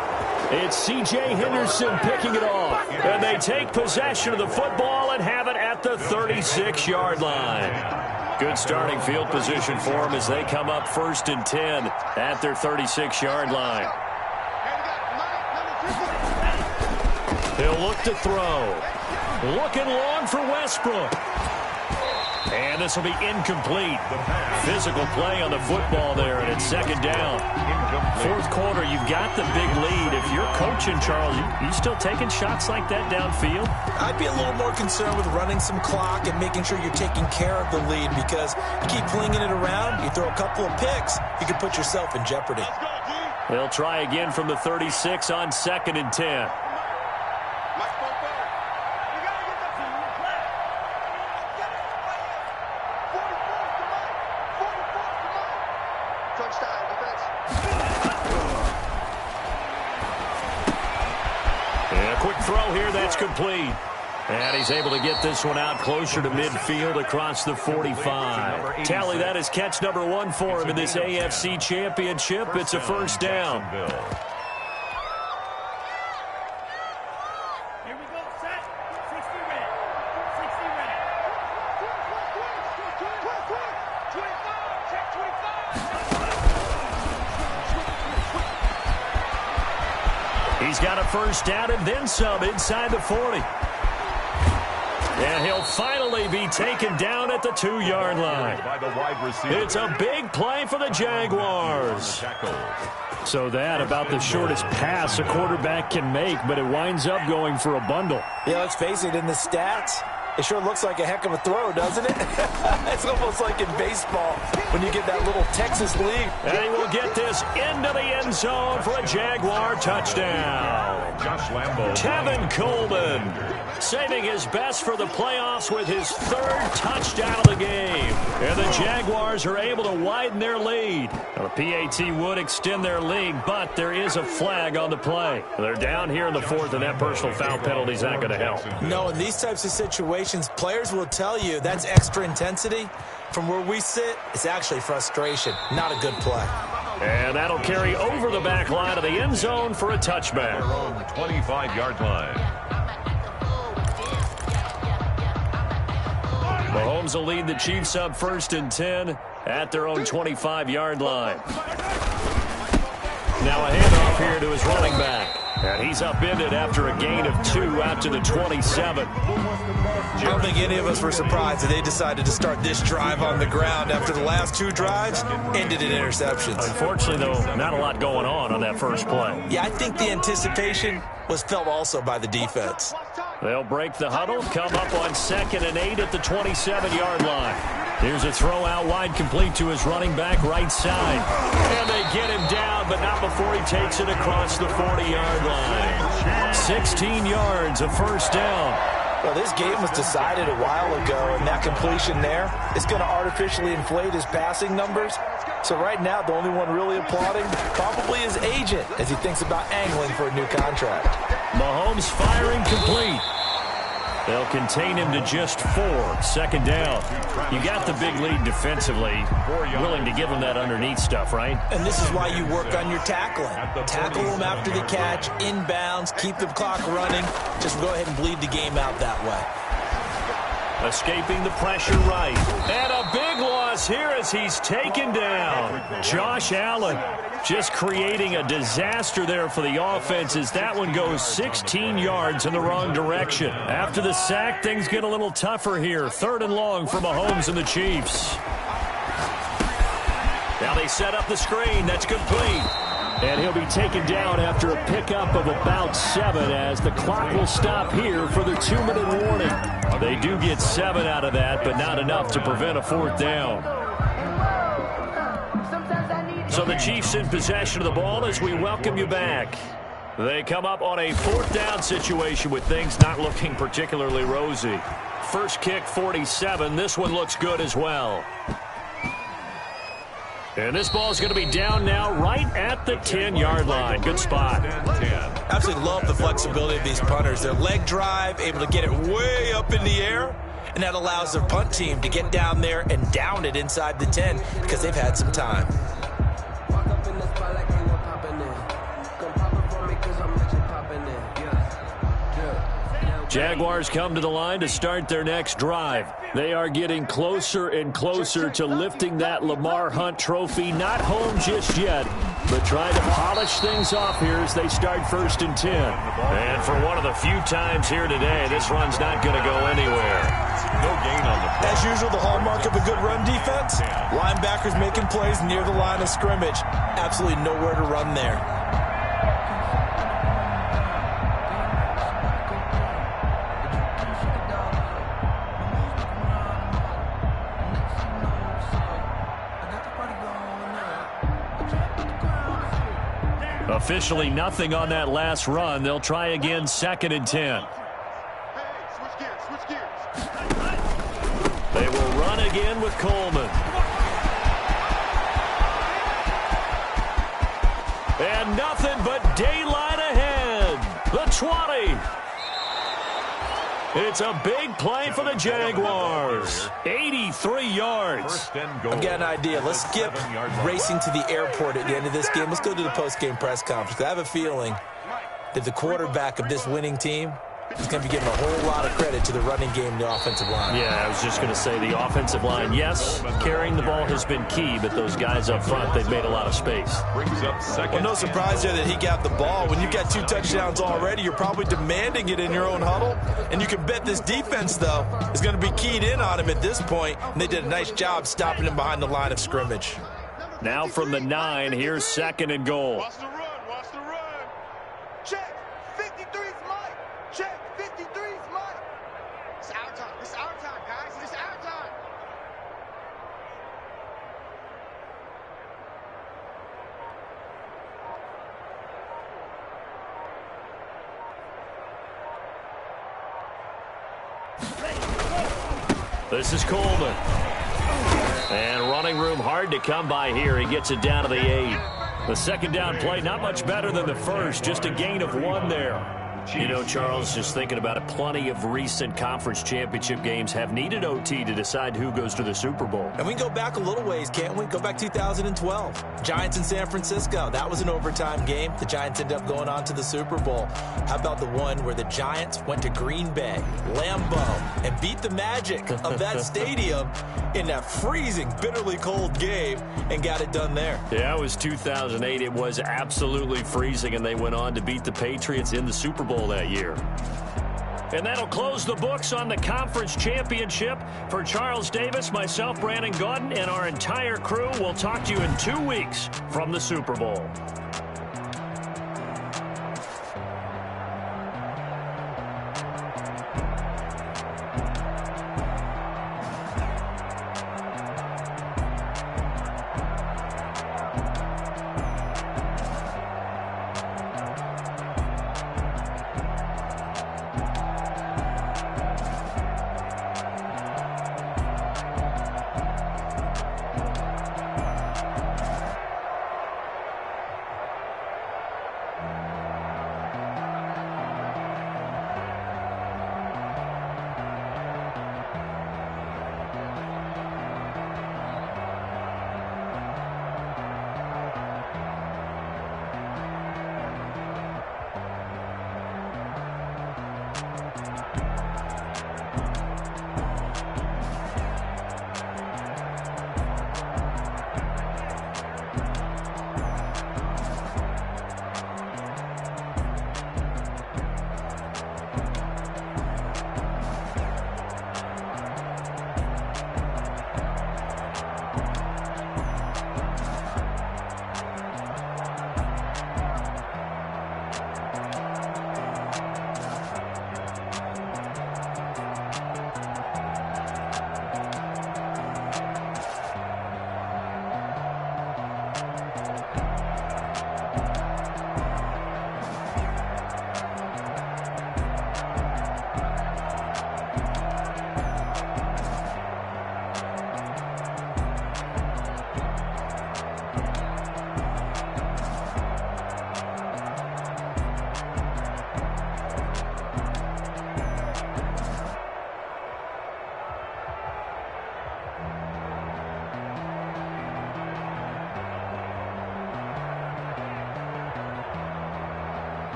It's C.J. Henderson picking it off. And they take possession of the football and have it at the 36-yard line. Good starting field position for them as they come up 1st and 10 at their 36-yard line. He'll look to throw. Looking long for Westbrook. And this will be incomplete. Physical play on the football there, and it's 2nd down. 4th quarter, you've got the big lead. If you're coaching, Charles, you still taking shots like that downfield? I'd be a little more concerned with running some clock and making sure you're taking care of the lead, because you keep flinging it around, you throw a couple of picks, you could put yourself in jeopardy. They'll try again from the 36 on 2nd and 10. Throw here, that's complete. And he's able to get this one out closer to midfield across the 45. Tally, that is catch number 1 for him in this AFC Championship. It's a 1st down. Here we go, set. 60 red. 60 red. 25, check 25. He's got a 1st down and then some inside the 40. And he'll finally be taken down at the 2-yard line. It's a big play for the Jaguars. So that about the shortest pass a quarterback can make, but it winds up going for a bundle. Yeah, let's face it, in the stats, it sure looks like a heck of a throw, doesn't it? It's almost like in baseball when you get that little Texas league. And he will get this into the end zone for a Jaguar touchdown. Tevin Coleman saving his best for the playoffs with his 3rd touchdown of the game. And the Jaguars are able to widen their lead. Now, the PAT would extend their lead, but there is a flag on the play. They're down here in the 4th, and that personal foul penalty is not going to help. No, in these types of situations, players will tell you that's extra intensity. From where we sit, it's actually frustration, not a good play. And that'll carry over the back line of the end zone for a touchback. 25-yard line. Mahomes will lead the Chiefs up 1st and 10 at their own 25-yard line. Now a handoff here to his running back. And he's upended after a gain of 2 out to the 27. I don't think any of us were surprised that they decided to start this drive on the ground after the last 2 drives ended in interceptions. Unfortunately, though, not a lot going on that first play. Yeah, I think the anticipation was felt also by the defense. They'll break the huddle, come up on 2nd and 8 at the 27-yard line. Here's a throw out wide, complete to his running back right side. And they get him down, but not before he takes it across the 40-yard line. 16 yards, a 1st down. Well, this game was decided a while ago, and that completion there is going to artificially inflate his passing numbers. So right now, the only one really applauding probably his agent as he thinks about angling for a new contract. Mahomes firing complete. They'll contain him to just 4. 2nd down. You got the big lead defensively. Willing to give him that underneath stuff, right? And this is why you work on your tackling. Tackle them after the catch, inbounds, keep the clock running. Just go ahead and bleed the game out that way. Escaping the pressure right. And a big loss here as he's taken down. Josh Allen just creating a disaster there for the offense as that one goes 16 yards in the wrong direction. After the sack, things get a little tougher here. 3rd and long for Mahomes and the Chiefs. Now they set up the screen. That's complete. And he'll be taken down after a pickup of about 7 as the clock will stop here for the 2-minute warning. They do get 7 out of that, but not enough to prevent a 4th down. So the Chiefs in possession of the ball as we welcome you back. They come up on a 4th down situation with things not looking particularly rosy. First kick, 47. This one looks good as well. And this ball is going to be down now right at the 10-yard line. Good spot. Absolutely love the flexibility of these punters. Their leg drive, able to get it way up in the air, and that allows their punt team to get down there and down it inside the 10 because they've had some time. Jaguars come to the line to start their next drive. They are getting closer and closer to lifting that Lamar Hunt trophy. Not home just yet, but trying to polish things off here as they start 1st and 10. And for one of the few times here today, this run's not going to go anywhere. No gain on the play. As usual, the hallmark of a good run defense, linebackers making plays near the line of scrimmage. Absolutely nowhere to run there. Officially nothing on that last run. They'll try again 2nd and 10. Switch gears. They will run again with Coleman. And nothing but daylight ahead. The 20. It's a big play for the Jaguars. 83 yards. I've got an idea. Let's skip racing to the airport at the end of this game. Let's go to the post-game press conference. I have a feeling that the quarterback of this winning team is going to be giving a whole lot of credit to the running game and the offensive line. Yeah, I was just going to say the offensive line, yes, carrying the ball has been key, but those guys up front, they've made a lot of space. Brings up 2nd. Well, no surprise there that he got the ball. When you've got 2 touchdowns already, you're probably demanding it in your own huddle. And you can bet this defense, though, is going to be keyed in on him at this point. And they did a nice job stopping him behind the line of scrimmage. Now from the 9, here's 2nd and goal. Watch the run. Check. 53's Mike. Check. 53's Mike. It's our time. It's our time, guys. It's our time. This is Coleman. And running room hard to come by here. He gets it down to the 8. The 2nd down play, not much better than the first. Just a gain of 1 there. You know, Charles, just thinking about it, plenty of recent conference championship games have needed OT to decide who goes to the Super Bowl. And we can go back a little ways, can't we? Go back 2012. Giants in San Francisco. That was an overtime game. The Giants ended up going on to the Super Bowl. How about the one where the Giants went to Green Bay, Lambeau, and beat the magic of that stadium in that freezing, bitterly cold game and got it done there? Yeah, it was 2008. It was absolutely freezing, and they went on to beat the Patriots in the Super Bowl that year. And that'll close the books on the conference championship. For Charles Davis, myself, Brandon Gaudin, and our entire crew, we'll talk to you in 2 weeks from the Super Bowl.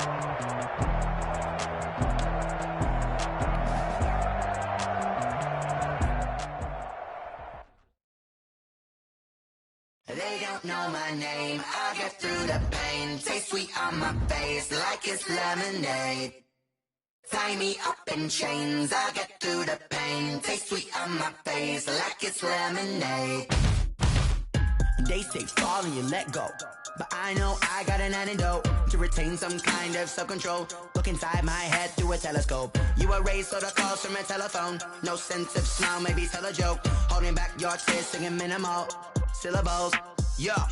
They don't know my name, I get through the pain. Taste sweet on my face like it's lemonade. Tie me up in chains, I get through the pain. Taste sweet on my face like it's lemonade. They say fall and you let go, but I know I got an antidote to retain some kind of self-control. Look inside my head through a telescope. You erase all the calls from a telephone. No sense of smile, maybe tell a joke. Holding back your tears, singing minimal syllables. Yeah,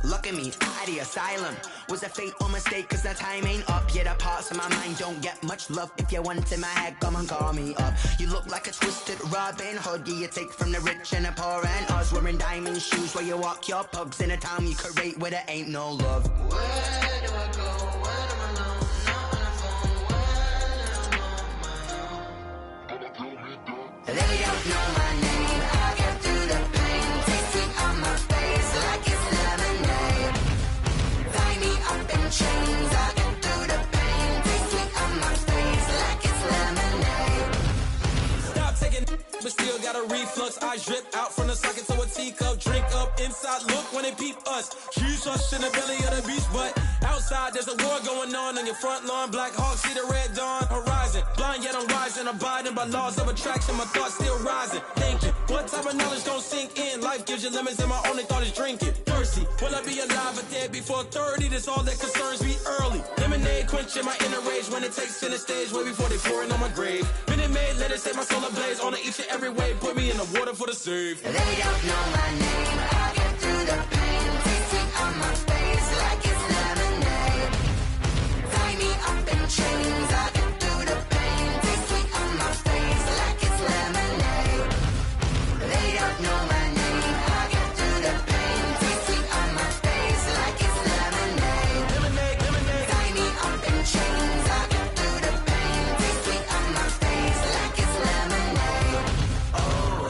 look at me, out the asylum. Was a fate or mistake, cause the time ain't up. Yet the parts of my mind don't get much love. If you want in my head, come and call me up. You look like a twisted Robin Hood. Yeah, you take from the rich and the poor and us. Wearing diamond shoes where you walk your pugs. In a town you create where there ain't no love. Where do I go? When I'm alone? Not on the phone. When I'm on my own. They don't know my name. I get through the pain. Taste sweet on my face like it's lemonade. Tie me up in chains. I get through the pain. Taste sweet on my face like it's lemonade. Stop taking, but still got a reflux. I drip out from the socket to a teacup. Drink up inside, look when they peep us. Huge us in the belly of the beach, but outside there's a war going on your front lawn. Black Hawk, see the red dawn horizon. Blind yet I'm rising, abiding by laws of attraction. My thoughts still rising. Thinking, what type of knowledge gon' sink in? Life gives you lemons and my only thought is drinking. Thirsty, will I be alive or dead before 30? That's all that concerns me early. Lemonade quenching my inner rage when it takes center stage way before they pour it on my grave. Minute Maid, let it set my soul ablaze on each and every way. Put me in the water for the save. They don't know my name. I get through the pain. Taste sweet on my face like it's lemonade. Tie me up in chains. I get through the pain. Taste sweet on my face like it's lemonade. They don't know my name. I get through the pain. Taste sweet on my face like it's lemonade. Lemonade, lemonade. Tie me up in chains. I get through the pain. Taste sweet on my face like it's lemonade. Oh.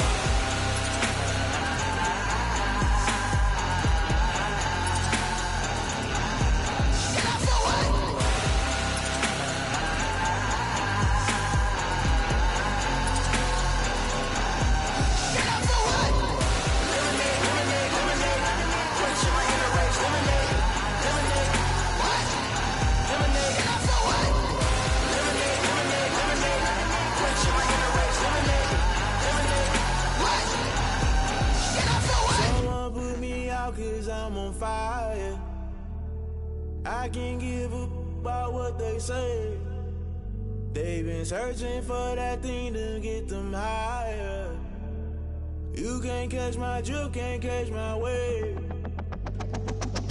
Someone put me out cause I'm on fire. I can't give up about what they say. They've been searching for that thing to get them higher. You can't catch my drift, can't catch my wave.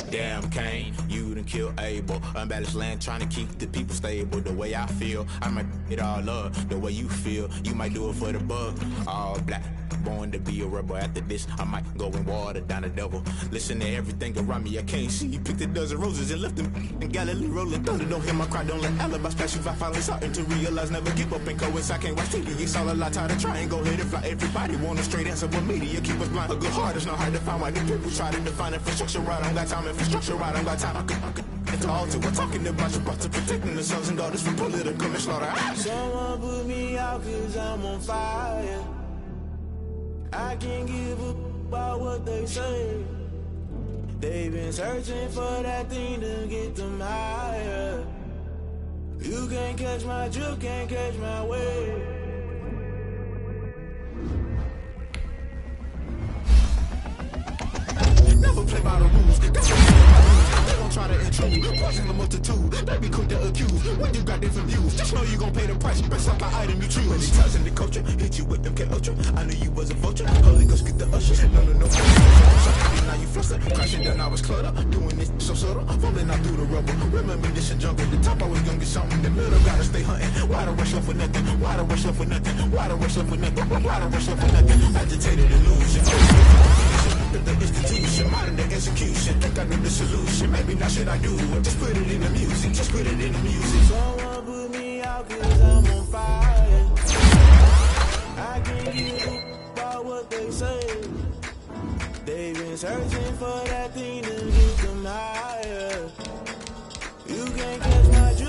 Damn Kane, you done kill Abel. Unbalanced land trying to keep the people stable. The way I feel, I might it all up. The way you feel, you might do it for the bug. All black, born to be a rebel. After this, I might go and water down the devil. Listen to everything around me, I can't see. Picked a dozen roses and left them in Galilee rolling thunder. Don't hear my cry, don't let alibis pass you. I finally starting to realize, never give up and coincide. Can't watch TV, it's all a lot. Tired of trying, go ahead and fly. Everybody want a straight answer, but media keep us blind. A good heart is not hard to find. Why the people try to define infrastructure right? I don't got time, infrastructure right, I don't got time. I could into all to we're talking about you, about to protecting the sons and daughters from political and slaughter. Someone put me out cause I'm on fire. I can't give up about what they say. They've been searching for that thing to get them higher. You can't catch my drift, can't catch my wave. Never play by the rules. They don't try to intrude. Poison the multitude. They be quick to accuse. When you got different views, just know you gon' pay the price. Best like the item you choose. Many times in the culture, hit you with them K-Ultra. I knew you was a vulture. Holy Ghost get the ushers. No. Now you fluster. Crashing down, I was cluttered. Doing this so subtle. Falling out through the rubble. Remember this and junk at the top. I was gonna get something. The middle gotta stay hunting. Why the rush left for nothing? Why the rush left for nothing? Why the rush left for nothing? Why the rush left for nothing? Agitated illusion. The institution, modern the execution. Think I know the solution. Maybe not should I do it? Just put it in the music. Just put it in the music. Someone put me out cause I'm on fire. I can't give up about what they say. They've been searching for that thing to get them higher. You can't catch my drift.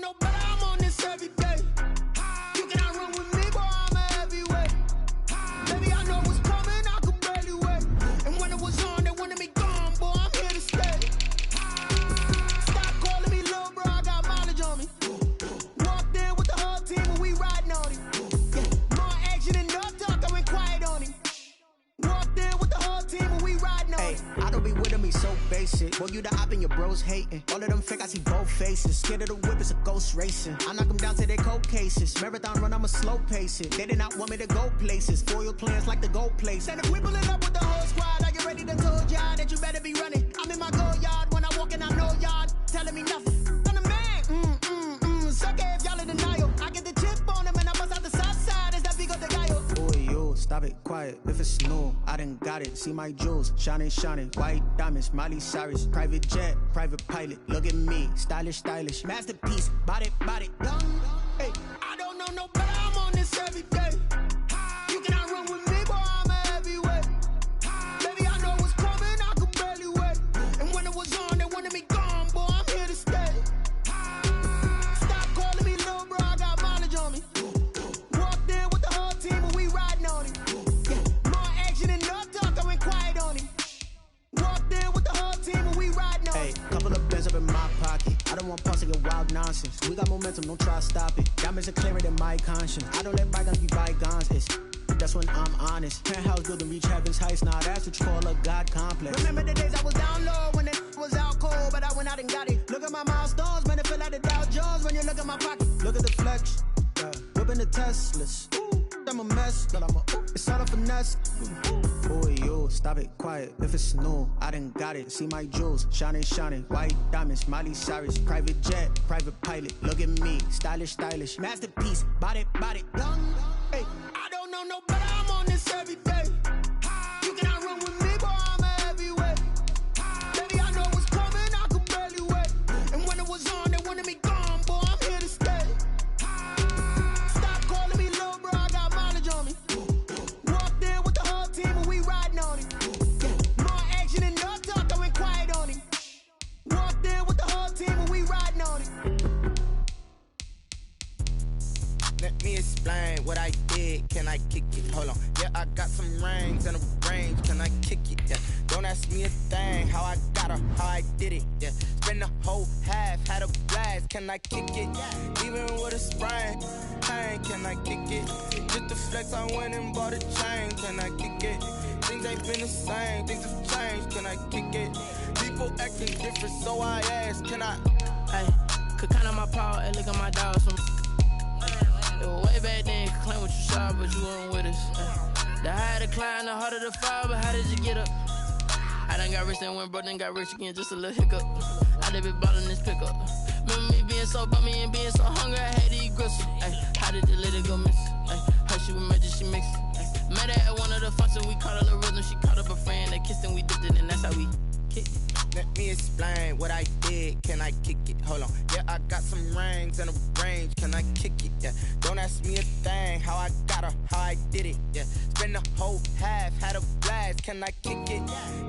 no better, I'm on this every day. You cannot run with me, boy, I'm a heavyweight. Baby, I know what's coming, I could barely wait. And when it was on, they wanted me gone, boy, I'm here to stay. Stop calling me little bro, I got mileage on me. Walked in with the whole team and we riding on him. Yeah, more action and no talk, I went quiet on him. Walked in with the whole team and we riding on him. I don't be with him, he's so basic. Boy, you the op and your bros hating. All of them fake, I see both faces. Scared of the whip, it's a ghost racing. I knock them down to their cold cases. Marathon run, I'ma slow pace it. They did not want me to go places. Foil plans like the gold place. And if we pulling up with the whole squad, are you ready to told y'all that you better be running? I'm in my go yard when I walk in, I know y'all telling me nothing. I'm the man, suck it if y'all in denial. I get the chip on them and I bust out the south side. Is that big of the guy? Boy, yo, stop it, quiet. If it's new, I done got it. See my jewels, shining, shining. White diamonds, Miley Cyrus. Private jet, private pilot. Look at me, stylish, stylish. Masterpiece, body, body. Hey, I don't know no better, I'm on this every day. You cannot run with me, boy, I'm a heavyweight. Baby, I know what's coming, I could barely wait. And when it was on, they wanted me gone, boy, I'm here to stay. Stop calling me little bro, I got mileage on me. Walked in with the whole team and we riding on him. Yeah, more action and no talk, I went quiet on him. Walked in with the whole team and we riding on him. Hey, couple of bands up in my pocket. I don't want pulse to get wild nonsense. We got momentum, don't try to stop it. Diamonds are clearer than my conscience. I don't let bygones be bygones. That's when I'm honest. Penthouse building reach heaven's heights. Now that's what you call a God complex. Remember the days I was down low when it was out cold, but I went out and got it. Look at my milestones, man, it feel like the Dow Jones when you look at my pocket. Look at the flex, whipping the Teslas. I'm a mess, but it's all a finesse. Boy, yo, stop it, quiet. If it's new, I done got it. See my jewels, shining, shining. White diamonds, Miley Cyrus. Private jet, private pilot. Look at me, stylish, stylish. Masterpiece, body, body. Hey, I don't know no better, I'm on this every day. You cannot run with me, boy, I'm a heavyweight. Baby, I know what's coming, I could barely wait. And when it was on, they wanted me gone, boy, I'm here to stay. Stop calling me little bro, I got mileage on me. Walked in with the whole team and we riding on him. More action and no talk, I went quiet on him. Walked in with the whole team and we riding on him. Let me explain what I did. Can I kick it? Hold on. Yeah, I got some rings and a range. Can I kick it? Yeah. Don't ask me a thing. How I got her, how I did it. Yeah. Spend the whole half, had a blast. Can I kick it? Even with a sprain. Hey, can I kick it? Just the flex, I went and bought a chain. Can I kick it? Things ain't been the same. Things have changed. Can I kick it? People acting different, so I ask. Can I? Hey, could count on my power and look at my dogs from. It was way back then, could claim what you saw, but you weren't with us. The higher the climb, the harder the fall, but how did you get up? I done got rich and went broke, then got rich again, just a little hiccup. I done been ballin' this pickup. Remember me being so bummy and being so hungry, I had to eat gristle. Ay, how did the lady go miss? Ay, her she was magic, she mixed. Met her at one of the functions, we caught her little rhythm. She caught up a friend, they kissed and we dipped it, and that's how we kicked it. Let me explain what I did. Can I kick it? Hold on. Yeah, I got some rings and a range. Can I kick it? Yeah. Don't ask me a thing. How I got her, how I did it. Yeah. Spend the whole half, had a blast. Can I kick it?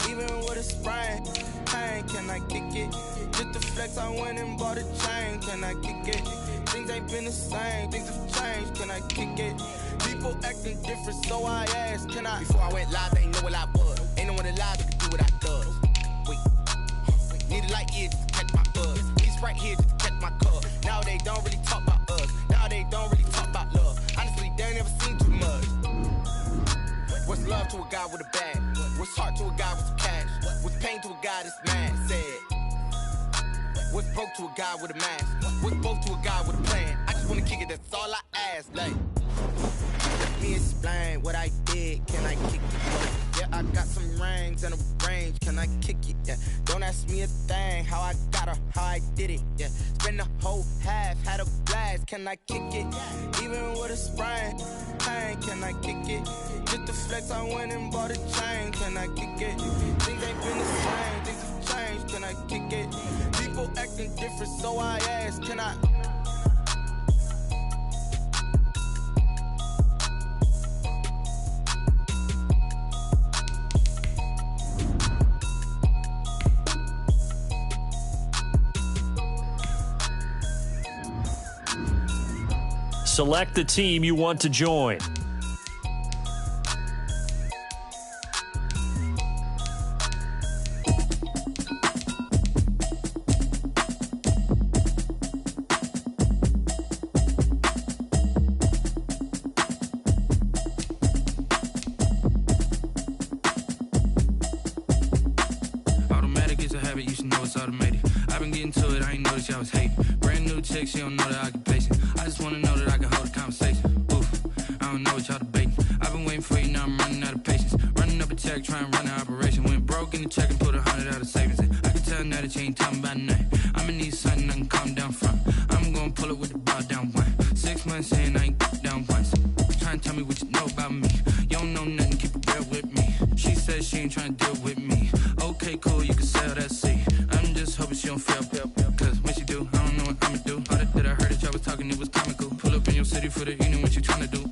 Even with a sprain. Hey, can I kick it? Just the flex, I went and bought a chain. Can I kick it? Things ain't been the same. Things have changed. Can I kick it? People acting different, so I asked. Can I? Before I went live, they ain't know what I was. Ain't no one alive that could do what I does. Wait. Need a light here just to catch my buzz. Need Sprite here just to catch my cup. Now they don't really talk about us. Now they don't really talk about love. Honestly, they ain't never seen too much. What's love to a guy with a bag? What's heart to a guy with some cash? What's pain to a guy that's mad? Said. What's broke to a guy with a mask? What's broke to a guy with a plan? I just wanna kick it, that's all I ask. Like, let me explain what I did. Can I kick it? Yeah, I got some rings and a range. Can I kick it? Yeah. Don't ask me a thing. How I got her, how I did it. Yeah. Spend the whole half, had a blast. Can I kick it? Even with a sprain. Hey, can I kick it? Just the flex, I went and bought a chain. Can I kick it? Things ain't been the same. Things have changed. Can I kick it? People acting different, so I ask. Can I? select the team you want to join. Automatic is a habit, you should know it's automated. I've been getting to it, I ain't noticed y'all was hating. Brand new chick, she don't know that I can place it. I just wanna know that I can hold a conversation. Oof, I don't know what y'all debating. I've been waiting for you, now I'm running out of patience. Running up a check, trying to run an operation. Went broke in the check and put 100 out of savings in. I can tell now that you ain't talking about nothing. I'ma need something I can calm down from. I'm gonna pull it with the bar down one. 6 months in, I ain't down once. Trying to tell me what you know about me. You don't know nothing, keep it real with me. She says she ain't trying to deal with me. Okay, cool, you can sell that seat. I'm just hoping she don't fail. Cause when she do, I don't know what I'ma do. All that I heard that y'all was talking, it was comical. Pull up in your city for the evening, what you trying to do?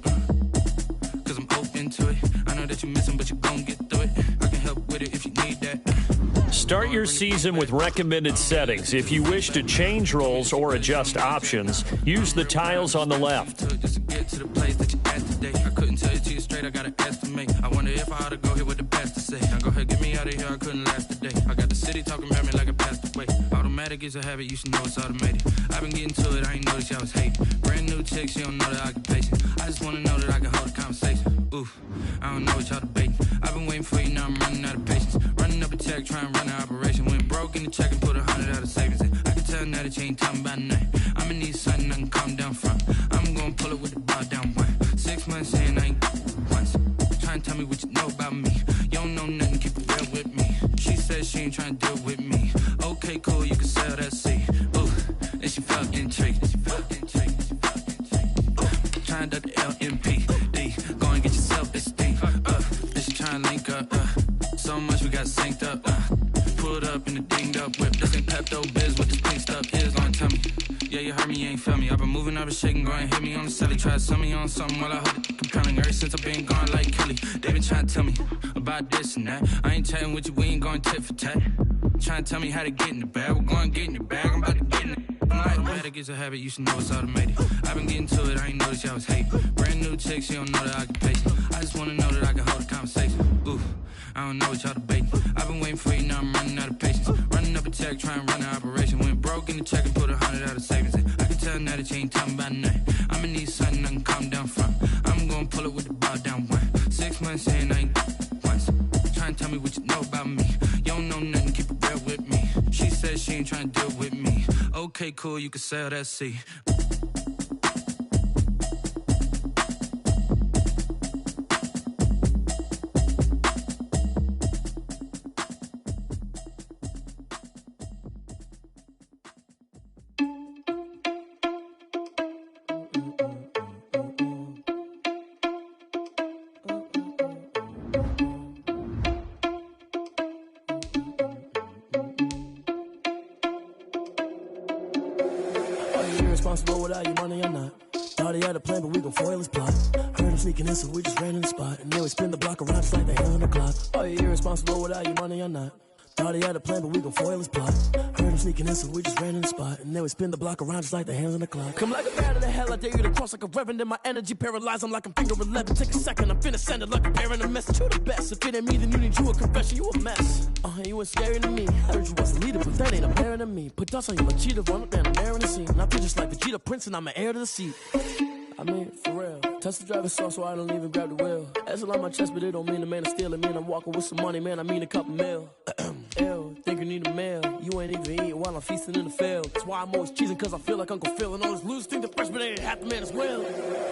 Cause I'm open to it. I know that you missing, but you gon' get through it. I can help with it if you need that. Start your season with recommended settings. If you wish to change roles or adjust options, use the tiles on the left. Just to get to the place that you at today. I couldn't tell you to you straight, I gotta estimate. I wonder if I ought to go here with the best to say. Now go ahead, get me out of here, I couldn't last today. I got the city talking about me like I passed away. Automatic is a habit, you should know it's automated. I've been getting to it, I ain't noticed y'all was hating. Brand new chick, she don't know the occupation. I just wanna know that I can hold a conversation. Oof, I don't know what y'all debating. I've been waiting for you, now I'm running out of patience. Running up a check, trying to run an operation. Went broke in the check and put 100 out of savings in. I can tell now that you ain't talking about nothing. I'ma need something I can calm down from. I'm gonna pull it with the bar down one. 6 months in, I ain't once. Trying to tell me what you know about me. You don't know nothing, keep it real with me. She says she ain't trying to deal with me. Okay, cool, you can sell that seat. Ooh, and she felt intrigued. Trying to duck the LMP. Go and get your self-esteem. Then she trying to link up. So much we got synced up. Pulled up in the dinged up whip. This ain't Pepto-Biz, what this pink stuff is. Long tell me. Yeah, you heard me, you ain't feel me. I've been moving, I've been shaking, go and hit me on the celly. Try to sell me on something while I hold it compelling. Ever since I've been gone like Kelly, they been trying to tell me about this and that. I ain't chatting with you, we ain't going tit for tat. Trying to tell me how to get in the bag. We're going to get in the bag, I'm about to get in it. Automatic is a habit, you should know it's automated. I've been getting to it, I ain't noticed y'all was hating. Brand new chick, she don't know the occupation. I just wanna know that I can hold a conversation. Oof, I don't know what y'all debating. I've been waiting for you, now I'm running out of patience. Running up a check, trying to run an operation. Went broke in the check and put 100 out of savings in. I can tell now that you ain't talking about nothing. I'ma need something I can calm down from. I'm gonna pull it with the bar down one. 6 months in, I ain't once. Trying to tell me what you know about me. You don't know nothing, keep it real with me. She says she ain't trying to deal with me. Okay, cool, you can sell that seat. Responsible without your money or not. Thought he had a plan, but we gon' foil his plot. Heard him sneaking in, so we just ran in the spot. And then we spin the block around just like the hand on the clock. Are you irresponsible without your money or not? Thought he had a plan, but we gon' foil his plot. Heard him sneaking in, so we just ran in the spot. And then we spin the block around just like the hands on the clock. Come like a bat of the hell, I dare you to cross like a reverend. In my energy paralyzed, I'm like I'm finger 11. Take a second, I'm finna send it like a parent a message. You the best, if it ain't me, then you need you a confession. You a mess, you ain't scary to me. Heard you was a leader, but that ain't apparent to me. Put dust on you like cheetah, run up down, I'm airing the scene. And I feel just like Vegeta Prince, and I'm an heir to the seat. I mean, for real. Touch the driver's soft, so I don't even grab the wheel. That's a lot on my chest, but it don't mean the man is stealing. Mean I'm walking with some money, man, I mean a couple mil. Ew, think you need a meal. You ain't even eating while I'm feasting in the field. That's why I'm always cheesing, cause I feel like Uncle Phil. And all this loose think the freshman ain't half the man as well.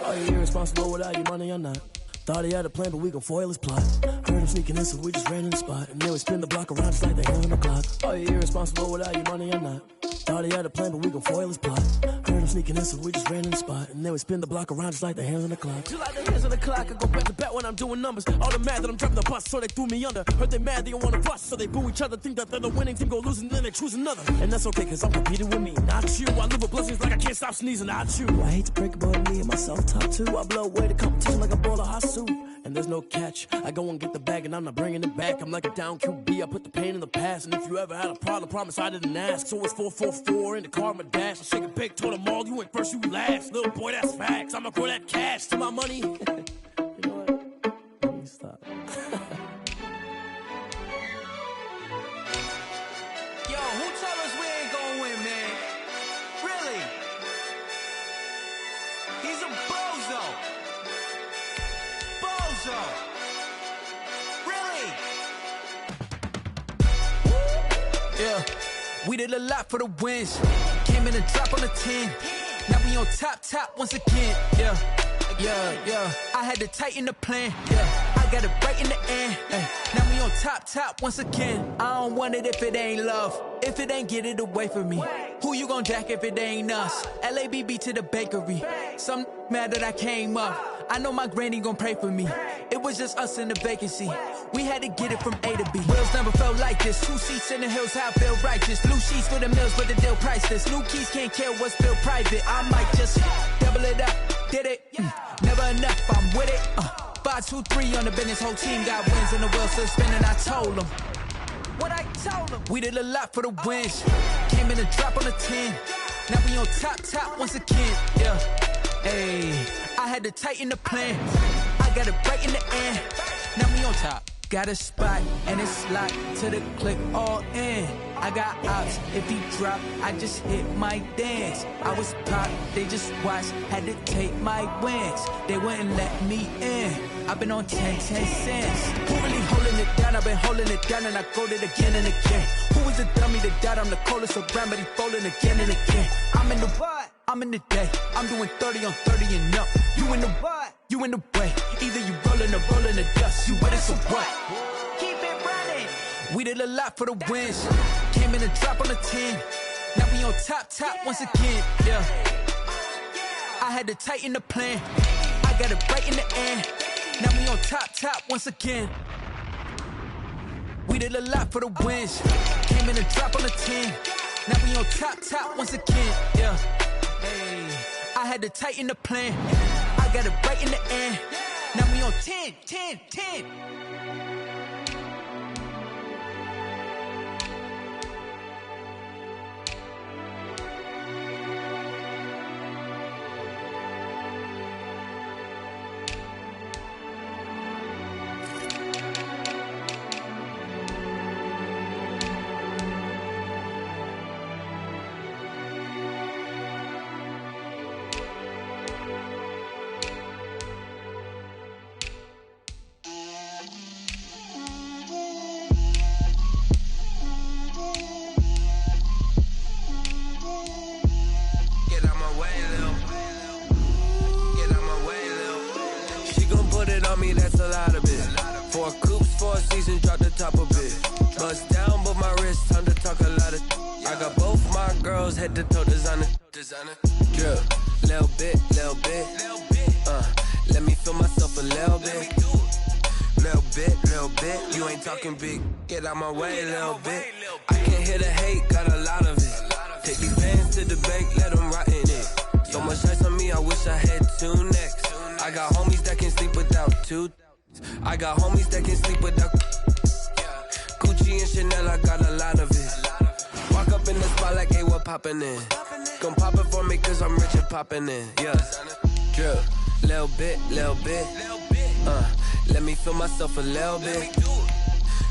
Are you irresponsible without your money or not? Thought he had a plan, but we gon' foil his plot. Heard him sneaking in, so we just ran in the spot. And then we spin the block around just like the hand on the clock. Are you irresponsible without your money or not? Thought he had a plan, but we gon' foil his plot. Heard him sneaking in, so we just ran in the spot. And then we spin the block around just like the hands on the clock. Just like the hands on the clock, I go back to back when I'm doing numbers. All the mad that I'm driving the bus, so they threw me under. Heard they mad, they don't wanna bust, so they boo each other. Think that they're the winning team, go losing, then they choose another. And that's okay, cause I'm competing with me, not you. I live with blessings like I can't stop sneezing, not you. I hate to break it, but me and myself top two. I blow away the competition like a ball of hot soup. and there's no catch. I go and get the bag and I'm not bringing it back. I'm like a down QB, I put the pain in the past. And if you ever had a problem, promise I didn't ask. So it's 444 in the car, my dash. I shake a big, told them all, you went first, you last. Little boy, that's facts. I'ma grow that cash to my money. You know what? Let me stop. Yo, who told us we ain't gonna win, man? Really? He's a bozo. Bozo. Really? Yeah, we did a lot for the wins. Came in and drop on the 10. Now we on top once again. Yeah. I had to tighten the plan. Yeah, I got it right in the end. Now we on top once again. I don't want it if it ain't love. If it ain't, get it away from me. Who you gon' jack if it ain't us? LABB to the bakery. Some mad that I came up. I know my granny gon' pray for me. It was just us in the vacancy. We had to get it from A to B. Wheels never felt like this. 2 seats in the hills, how I feel righteous. Blue sheets for the mills, but the deal priceless. New keys can't care what's still private. I might just double it up. Did it? Never enough, I'm with it. 5, 2, 3 on the business. Whole team got wins and the wheel still spinning. I told them what I told them. We did a lot for the wins. Came in and drop on the 10. Now we on top once again. Yeah. Hey, I had to tighten the plan. I got it right in the end. Now we on top. Got a spot and it's locked to the click all in. I got ops, if he drop, I just hit my dance. I was pop, they just watched, had to take my wins. They wouldn't let me in. I've been on 10 cents. Who really holding it down? I've been holding it down and I go it again and again. Who is the dummy that doubt? I'm the coldest around, but he folding again and again. I'm in the what? I'm in the day. I'm doing 30 on 30 and up. You in the what? You in the way. Either you rolling or rolling the dust. You with it, so what? Keep it running. We did a lot for the wins. Came in and drop on the 10. Now we on top once again. Yeah. I had to tighten the plan. I got it right in the end. Now we on top once again. We did a lot for the wins. Came in and drop on the 10. Now we on top once again. Yeah. Hey, I had to tighten the plan. I got it right in the end. Now we on 10. That's a lot of it. 4 coops, 4 seasons, drop the top of it. Bust down, but my wrist, time to talk a lot of. I got both my girls head to toe designer. Drip, little bit. Let me feel myself a little bit. Little bit. You ain't talking big. Get out my way a little bit. I can't hear the hate, got a lot of it. Take these bands to the bank, let them rot in it. So much ice on me, I wish I had 2 necks. I got homies that can sleep without 2. I got homies that can sleep without Gucci and Chanel, I got a lot of it. Walk up in the spot like, hey, what poppin' in? Gon' pop it for me cause I'm rich and poppin' in. Yeah, drip, little bit. Let me feel myself a little bit.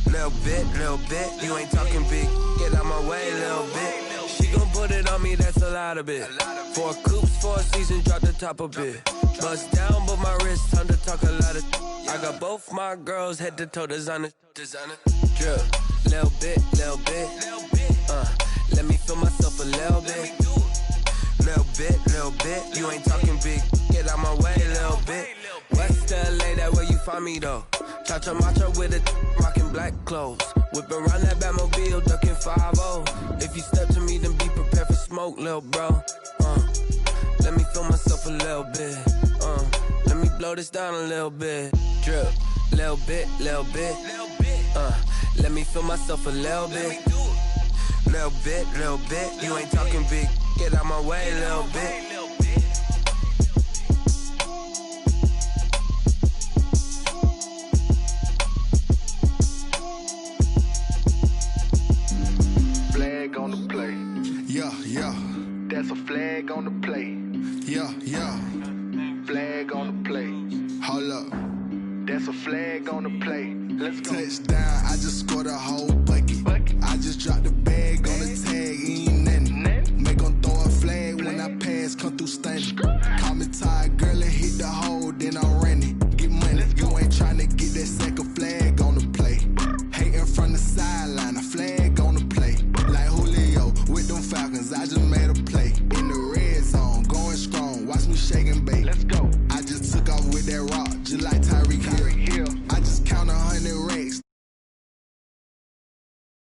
Little bit. You ain't talking big. Get out my way a little bit. She gon' put it on me, that's a lot of it. 4 coops, 4 seasons, drop the top a bit. Bust down, but my wrist, time to talk a lot of. I got both my girls head to toe designer. Drip, little bit. Let me feel myself a little bit. Little bit. You ain't talking big. Get out my way a little bit. West LA, that where you find me though. Cha-cha matcha with a rockin' black clothes. Whip around that Batmobile, ducking 5-0. If you step to me, then be prepared for smoke, lil' bro. Let me feel myself a little bit. Let me blow this down a little bit. Drip, little bit. Let me feel myself a little bit. Little bit. You ain't talking big. Get out my way a little bit. That's a flag on the play. Yeah, yeah. Flag on the play. Hold up. That's a flag on the play. Let's go. Touchdown.